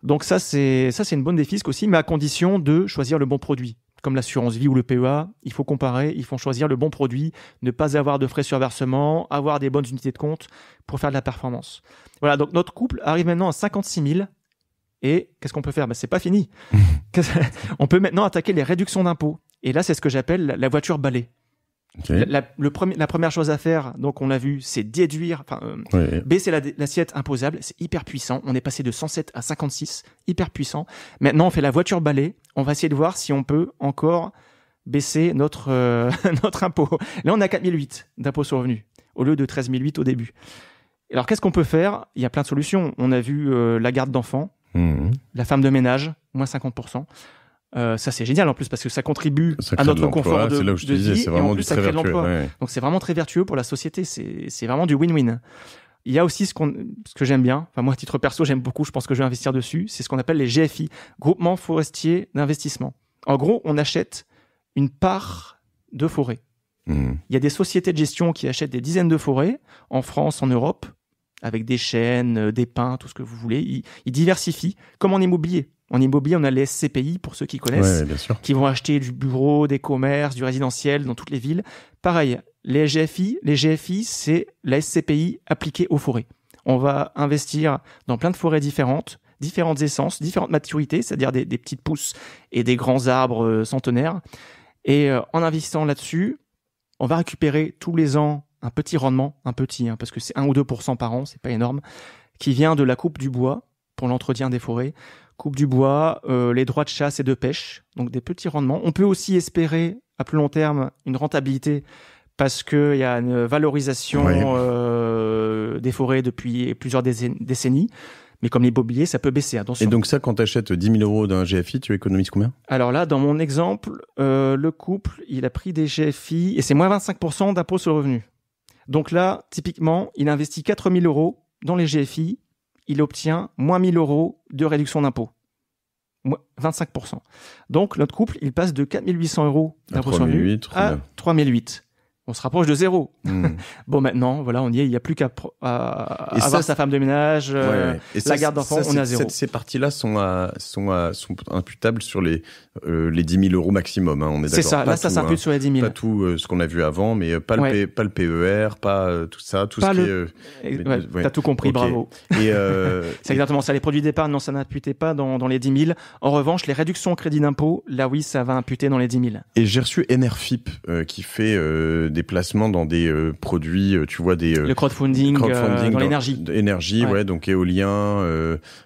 Donc ça, c'est une bonne défisque aussi, mais à condition de choisir le bon produit. Comme l'assurance vie ou le PEA, il faut comparer, il faut choisir le bon produit, ne pas avoir de frais sur versement, avoir des bonnes unités de compte pour faire de la performance. Voilà, donc notre couple arrive maintenant à 56 000. Et qu'est-ce qu'on peut faire ? C'est pas fini. On peut maintenant attaquer les réductions d'impôts. Et là, c'est ce que j'appelle la voiture balai. Okay. La première chose à faire, donc on l'a vu, c'est déduire, baisser l'assiette imposable. C'est hyper puissant. On est passé de 107 à 56, hyper puissant. Maintenant, on fait la voiture balai. On va essayer de voir si on peut encore baisser notre impôt. Là, on a 4 008 d'impôt sur le revenu au lieu de 13 008 au début. Alors, qu'est-ce qu'on peut faire ? Il y a plein de solutions. On a vu la garde d'enfants, la femme de ménage, moins 50%. Ça, c'est génial en plus parce que ça contribue à notre confort de vie. C'est vraiment et en plus, ça crée de l'emploi. Ouais. Donc, c'est vraiment très vertueux pour la société. C'est vraiment du win-win. Il y a aussi ce que j'aime bien. Enfin, moi, à titre perso, j'aime beaucoup. Je pense que je vais investir dessus. C'est ce qu'on appelle les GFI, groupements forestiers d'investissement. En gros, on achète une part de forêt. Il y a des sociétés de gestion qui achètent des dizaines de forêts en France, en Europe, avec des chênes, des pins, tout ce que vous voulez. Ils diversifient, comme en immobilier. En immobilier, on a les SCPI, pour ceux qui connaissent, qui vont acheter du bureau, des commerces, du résidentiel dans toutes les villes. Pareil, les GFI, c'est la SCPI appliquée aux forêts. On va investir dans plein de forêts différentes essences, différentes maturités, c'est-à-dire des petites pousses et des grands arbres centenaires. Et en investissant là-dessus, on va récupérer tous les ans un petit rendement, parce que c'est 1 ou 2% par an, c'est pas énorme, qui vient de la coupe du bois pour l'entretien des forêts. Coupe du bois, les droits de chasse et de pêche, donc des petits rendements. On peut aussi espérer, à plus long terme, une rentabilité parce qu'il y a une valorisation des forêts depuis plusieurs décennies. Mais comme l'immobilier, ça peut baisser, attention. Et donc ça, quand tu achètes 10 000 € d'un GFI, tu économises combien ? Alors là, dans mon exemple, le couple, il a pris des GFI et c'est moins 25% d'impôt sur le revenu. Donc là, typiquement, il investit 4 000 € dans les GFI. Il obtient moins 1 000 € de réduction d'impôt. 25%. Donc, notre couple, il passe de 4 800 € d'impôt sur le revenu à 3 008. On se rapproche de zéro. Bon, maintenant, voilà, on y est. Il n'y a plus qu'à avoir sa femme de ménage, la garde d'enfants, on est à zéro. Ces parties-là sont imputables sur les 10 000 € maximum. Hein, on est d'accord. C'est ça. Là, ça s'impute sur les 10 000. Pas tout ce qu'on a vu avant, mais pas le PER, pas tout ça, tout pas ce qui est. T'as tout compris, bravo. Et c'est exactement ça. Les produits d'épargne, non, ça n'imputait pas dans les 10 000. En revanche, les réductions au crédit d'impôt, là, oui, ça va imputer dans les 10 000. Et j'ai reçu Enerfip qui fait des placements dans des produits, tu vois, le crowdfunding dans l'énergie. Énergie, donc éolien,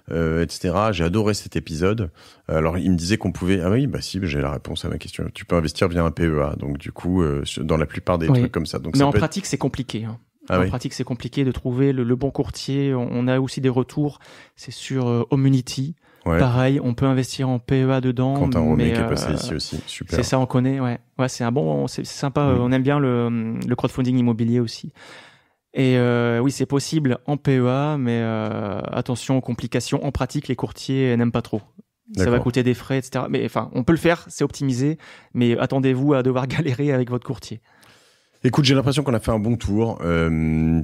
etc. J'ai adoré cet épisode. Alors, il me disait qu'on pouvait... Ah oui, j'ai la réponse à ma question. Tu peux investir via un PEA. Donc, du coup, dans la plupart des trucs comme ça. Donc, mais en pratique, c'est compliqué. Hein. Pratique, c'est compliqué de trouver le bon courtier. On a aussi des retours. C'est sur Homunity. Pareil, on peut investir en PEA dedans. Quentin Romé qui est passé ici aussi, super. C'est ça, on connaît, c'est sympa. On aime bien le crowdfunding immobilier aussi. Et oui, c'est possible en PEA, mais attention aux complications. En pratique, les courtiers n'aiment pas trop. Ça va coûter des frais, etc. Mais enfin, on peut le faire, c'est optimisé, mais attendez-vous à devoir galérer avec votre courtier. Écoute, j'ai l'impression qu'on a fait un bon tour,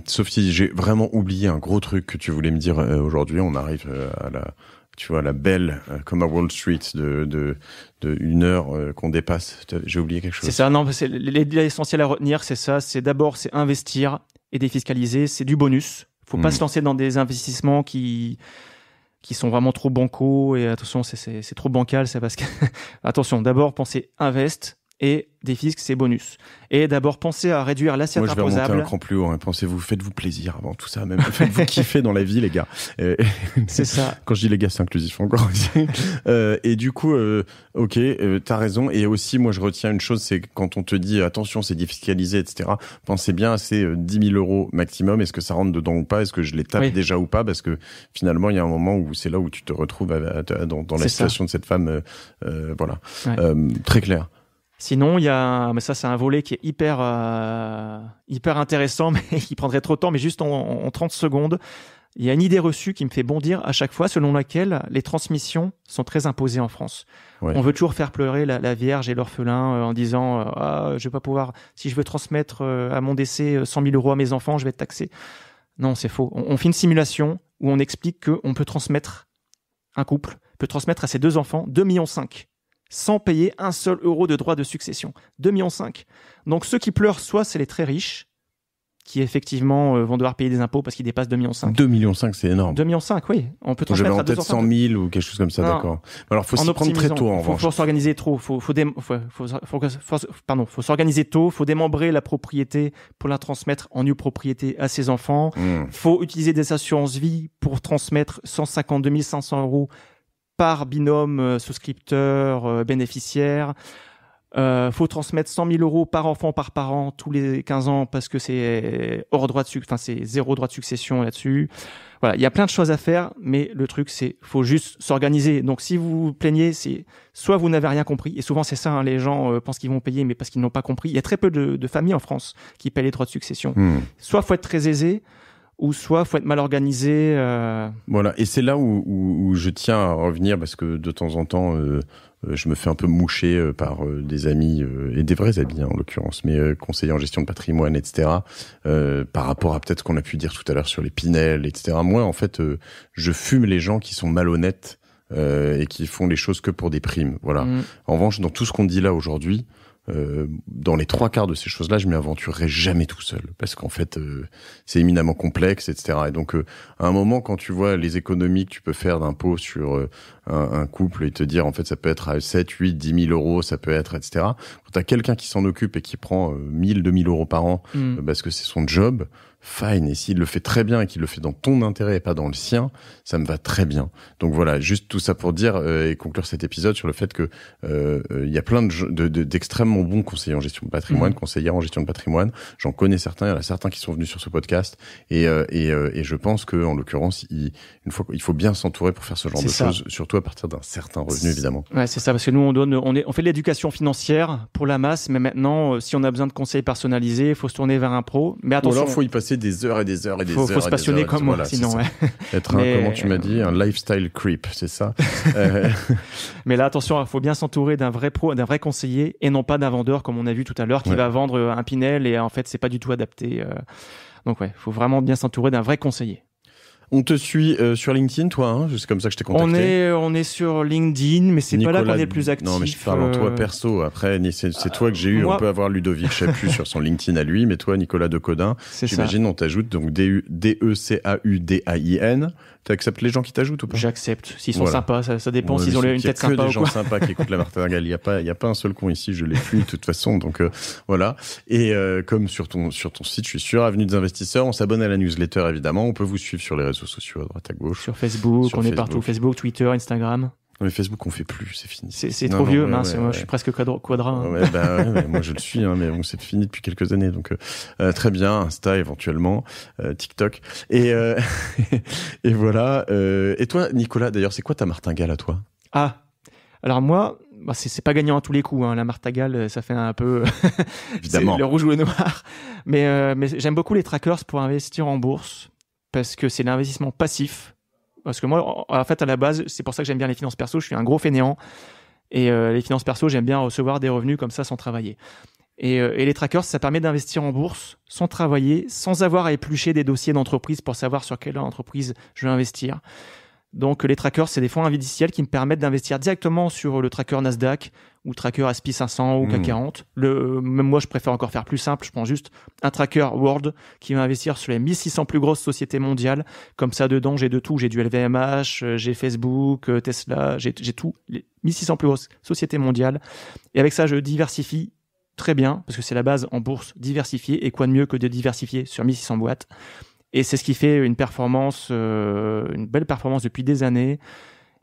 sauf si j'ai vraiment oublié un gros truc que tu voulais me dire aujourd'hui. On arrive à la belle, comme à Wall Street, de 1 heure qu'on dépasse. J'ai oublié quelque chose. C'est ça, non, l'essentiel à retenir, c'est ça. C'est investir et défiscaliser. C'est du bonus. Faut pas se lancer dans des investissements qui sont vraiment trop bancaux. Et attention, c'est trop bancal. C'est parce que, attention, d'abord, pensez invest. Et des fiscs, c'est bonus. Et d'abord, pensez à réduire l'assiette imposable. Moi, je vais remonter un cran plus haut. Hein. Faites-vous plaisir avant tout ça. Même faites-vous kiffer dans la vie, les gars. C'est ça. Quand je dis les gars, c'est inclusif encore. Et du coup, t'as raison. Et aussi, moi, je retiens une chose, c'est quand on te dit attention, c'est défiscalisé, etc. Pensez bien à ces 10 000 € maximum. Est-ce que ça rentre dedans ou pas ? Est-ce que je les tape déjà ou pas ? Parce que finalement, il y a un moment où c'est là où tu te retrouves dans la situation de cette femme. Très clair. Sinon, mais ça c'est un volet qui est hyper intéressant, mais qui prendrait trop de temps, mais juste en 30 secondes. Il y a une idée reçue qui me fait bondir à chaque fois, selon laquelle les transmissions sont très imposées en France. Ouais. On veut toujours faire pleurer la Vierge et l'orphelin en disant je vais pas pouvoir, si je veux transmettre à mon décès 100 000 euros à mes enfants, je vais être taxé. Non, c'est faux. On fait une simulation où on explique qu'on peut transmettre, un couple peut transmettre à ses 2 enfants 2,5 millions sans payer un seul euro de droit de succession. 2,5 millions. Donc ceux qui pleurent, soit c'est les très riches, qui effectivement vont devoir payer des impôts parce qu'ils dépassent 2,5 millions. 2,5 millions, c'est énorme. 2,5 millions, oui. On peut transmettre J'avais en à 2 tête enfants. 100 000 ou quelque chose comme ça, Non. d'accord. Alors, faut s'y prendre très tôt, en revanche. Faut s'organiser trop. Faut s'organiser tôt. Faut démembrer la propriété pour la transmettre en nue propriété à ses enfants. Faut utiliser des assurances vie pour transmettre 152 500 euros par binôme souscripteur bénéficiaire. Faut transmettre 100 000 euros par enfant par parent tous les 15 ans parce que c'est c'est 0 droit de succession là-dessus. Voilà, il y a plein de choses à faire, mais le truc c'est faut juste s'organiser. Donc si vous vous plaignez, c'est soit vous n'avez rien compris, et souvent c'est ça, les gens pensent qu'ils vont payer, mais parce qu'ils n'ont pas compris. Il y a très peu de familles en France qui paient les droits de succession. Soit faut être très aisé, ou soit faut être mal organisé. Voilà, et c'est là où je tiens à revenir, parce que de temps en temps, je me fais un peu moucher par des amis, et des vrais amis en l'occurrence, mais conseillers en gestion de patrimoine, etc., par rapport à peut-être ce qu'on a pu dire tout à l'heure sur les Pinel, etc. Moi, en fait, je fume les gens qui sont malhonnêtes et qui font les choses que pour des primes. Voilà. En revanche, dans tout ce qu'on dit là aujourd'hui, dans les 3/4 de ces choses-là, je m'y aventurerai jamais tout seul, parce qu'en fait, c'est éminemment complexe, etc. Et donc, à un moment, quand tu vois les économies que tu peux faire d'impôts sur un couple et te dire, en fait, ça peut être à 7, 8, 10 000 euros, ça peut être, etc. Quand t'as quelqu'un qui s'en occupe et qui prend 1 000, 2 000 euros par an, parce que c'est son job, fine. Et s'il le fait très bien et qu'il le fait dans ton intérêt et pas dans le sien, ça me va très bien. Donc voilà, juste tout ça pour dire et conclure cet épisode sur le fait que il y a plein d'extrêmement bons conseillers en gestion de patrimoine, conseillères en gestion de patrimoine. J'en connais certains, il y en a certains qui sont venus sur ce podcast et je pense que en l'occurrence, il faut bien s'entourer pour faire ce genre de choses, surtout à partir d'un certain revenu évidemment. Ouais, c'est ça, parce que nous on fait de l'éducation financière pour la masse, mais maintenant si on a besoin de conseils personnalisés, il faut se tourner vers un pro. Mais attention, ou alors faut y passer des heures et des heures et des heures. Faut se passionner comme moi, voilà, sinon. Ouais. Être comment tu m'as dit, un lifestyle creep, c'est ça. Mais là, attention, il faut bien s'entourer d'un vrai pro, d'un vrai conseiller, et non pas d'un vendeur comme on a vu tout à l'heure qui va vendre un Pinel et en fait c'est pas du tout adapté. Donc ouais, faut vraiment bien s'entourer d'un vrai conseiller. On te suit sur LinkedIn, toi, hein, c'est comme ça que je t'ai contacté. On est sur LinkedIn, mais c'est Nicolas, pas là qu'on est le plus actif. Non, mais je parle en toi perso. Après, c'est toi que j'ai eu. Moi, on peut avoir Ludovic Chaput sur son LinkedIn à lui, mais toi, Nicolas Decodin, j'imagine, on t'ajoute donc DECAUDAIN. T'acceptes les gens qui t'ajoutent ou pas? J'accepte. S'ils sont sympas, ça dépend s'ils ont une tête sympa ou quoi. Il y a que des gens sympas qui écoutent la martingale. Il y a pas un seul con ici, je l'ai fui de toute façon. Donc voilà. Et comme sur ton site, je suis sûr, Avenue des Investisseurs, on s'abonne à la newsletter évidemment. On peut vous suivre sur les réseaux sociaux à droite à gauche. Sur Facebook, on est partout. Facebook, Twitter, Instagram. Non, mais Facebook, on fait plus, c'est fini. C'est trop vieux, mince. Moi, je suis presque quadra. Hein. Moi, je le suis, mais bon, c'est fini depuis quelques années. Donc, très bien. Insta, éventuellement. TikTok. Et voilà. Et toi, Nicolas, d'ailleurs, c'est quoi ta martingale à toi? Ah. Alors moi, c'est pas gagnant à tous les coups, hein. La martingale, ça fait un peu évidemment le rouge ou le noir. Mais j'aime beaucoup les trackers pour investir en bourse parce que c'est l'investissement passif. Parce que moi, en fait, à la base, c'est pour ça que j'aime bien les finances perso. Je suis un gros fainéant. Et les finances perso, j'aime bien recevoir des revenus comme ça sans travailler. Et les trackers, ça permet d'investir en bourse sans travailler, sans avoir à éplucher des dossiers d'entreprise pour savoir sur quelle entreprise je vais investir. Donc les trackers, c'est des fonds indiciels qui me permettent d'investir directement sur le tracker Nasdaq ou le tracker S&P 500 ou CAC 40. Même moi, je préfère encore faire plus simple. Je prends juste un tracker World qui va investir sur les 1600 plus grosses sociétés mondiales. Comme ça, dedans, j'ai de tout. J'ai du LVMH, j'ai Facebook, Tesla, j'ai tout. Les 1600 plus grosses sociétés mondiales. Et avec ça, je diversifie très bien parce que c'est la base en bourse, diversifier. Et quoi de mieux que de diversifier sur 1600 boîtes. Et c'est ce qui fait une belle performance depuis des années.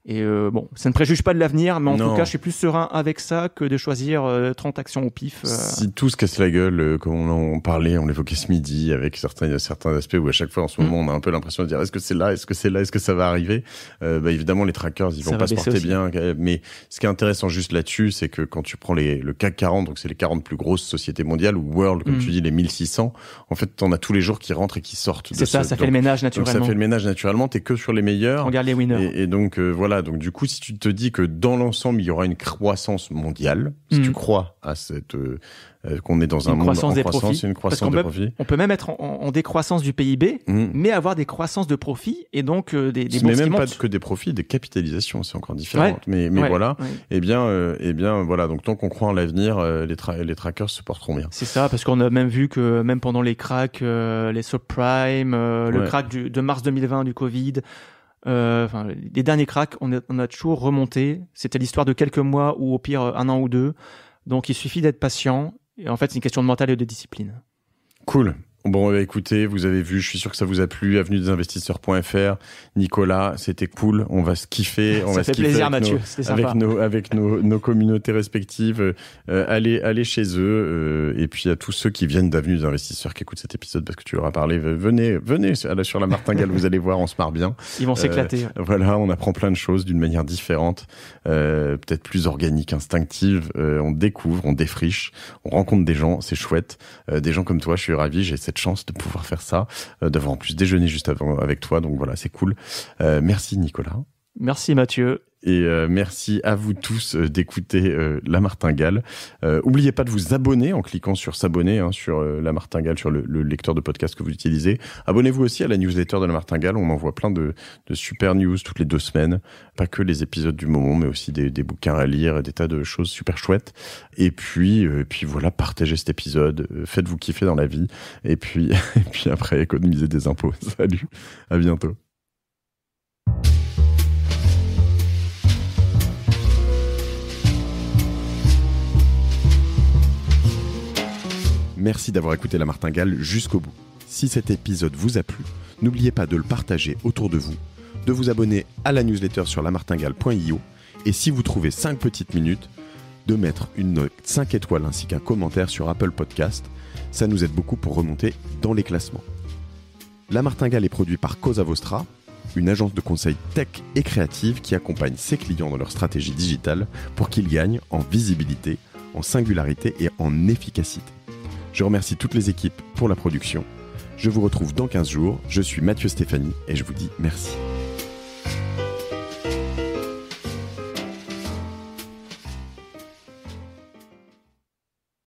Et bon, ça ne préjuge pas de l'avenir, mais en Non. tout cas, je suis plus serein avec ça que de choisir 30 actions au pif. Si tout se casse la gueule, comme on parlait, on l'évoquait ce midi, avec certains aspects où à chaque fois en ce moment on a un peu l'impression de dire est-ce que c'est là, est-ce que ça va arriver, évidemment les trackers ils vont pas se porter bien, mais ce qui est intéressant juste là-dessus, c'est que quand tu prends le CAC 40, donc c'est les 40 plus grosses sociétés mondiales, ou World comme tu dis, les 1600, en fait t'en as tous les jours qui rentrent et qui sortent. C'est ça fait le ménage naturellement. Donc ça fait le ménage naturellement, t'es que sur les meilleurs. On regarde les winners. Et donc voilà, donc du coup si tu te dis que dans l'ensemble il y aura une croissance mondiale, si tu crois à cette qu'on est dans un monde en croissance, une croissance des profits. On peut même être en décroissance du PIB, mais avoir des croissances de profits et donc des bourses qui montent. Mais même pas que des profits, des capitalisations, c'est encore différent. Mais voilà, eh bien voilà, donc tant qu'on croit en l'avenir, les trackers se porteront bien. C'est ça, parce qu'on a même vu que même pendant les cracks, les subprimes, le crack de mars 2020 du Covid, les derniers cracks, on a toujours remonté. C'était l'histoire de quelques mois ou au pire 1 an ou 2. Donc il suffit d'être patient. Et en fait, c'est une question de mental et de discipline. Cool. Bon, écoutez, vous avez vu, je suis sûr que ça vous a plu. Avenuedesinvestisseurs.fr. Nicolas, c'était cool. On va se kiffer. Ça fait plaisir, Mathieu. C'était sympa. Avec nos communautés respectives. Allez chez eux. Et puis à tous ceux qui viennent d'Avenue des Investisseurs qui écoutent cet épisode parce que tu leur as parlé, venez sur la Martingale. Vous allez voir, on se marre bien. Ils vont s'éclater. Voilà, on apprend plein de choses d'une manière différente, peut-être plus organique, instinctive. On découvre, on défriche, on rencontre des gens, c'est chouette. Des gens comme toi, je suis ravi. J'ai cette chance de pouvoir faire ça, d'avoir en plus déjeuné juste avant avec toi, donc voilà, c'est cool. Merci Nicolas. Merci Mathieu. Et merci à vous tous d'écouter La Martingale. Oubliez pas de vous abonner en cliquant sur s'abonner sur La Martingale, sur le lecteur de podcast que vous utilisez. Abonnez-vous aussi à la newsletter de La Martingale. On envoie plein de super news toutes les 2 semaines. Pas que les épisodes du moment, mais aussi des bouquins à lire et des tas de choses super chouettes. Et puis voilà, partagez cet épisode. Faites-vous kiffer dans la vie. Et puis après, économisez des impôts. Salut, à bientôt. Merci d'avoir écouté La Martingale jusqu'au bout. Si cet épisode vous a plu, n'oubliez pas de le partager autour de vous, de vous abonner à la newsletter sur lamartingale.io et si vous trouvez 5 petites minutes, de mettre une note 5 étoiles ainsi qu'un commentaire sur Apple Podcast. Ça nous aide beaucoup pour remonter dans les classements. La Martingale est produit par Cosa Vostra, une agence de conseil tech et créative qui accompagne ses clients dans leur stratégie digitale pour qu'ils gagnent en visibilité, en singularité et en efficacité. Je remercie toutes les équipes pour la production. Je vous retrouve dans 15 jours. Je suis Mathieu Stéphanie et je vous dis merci.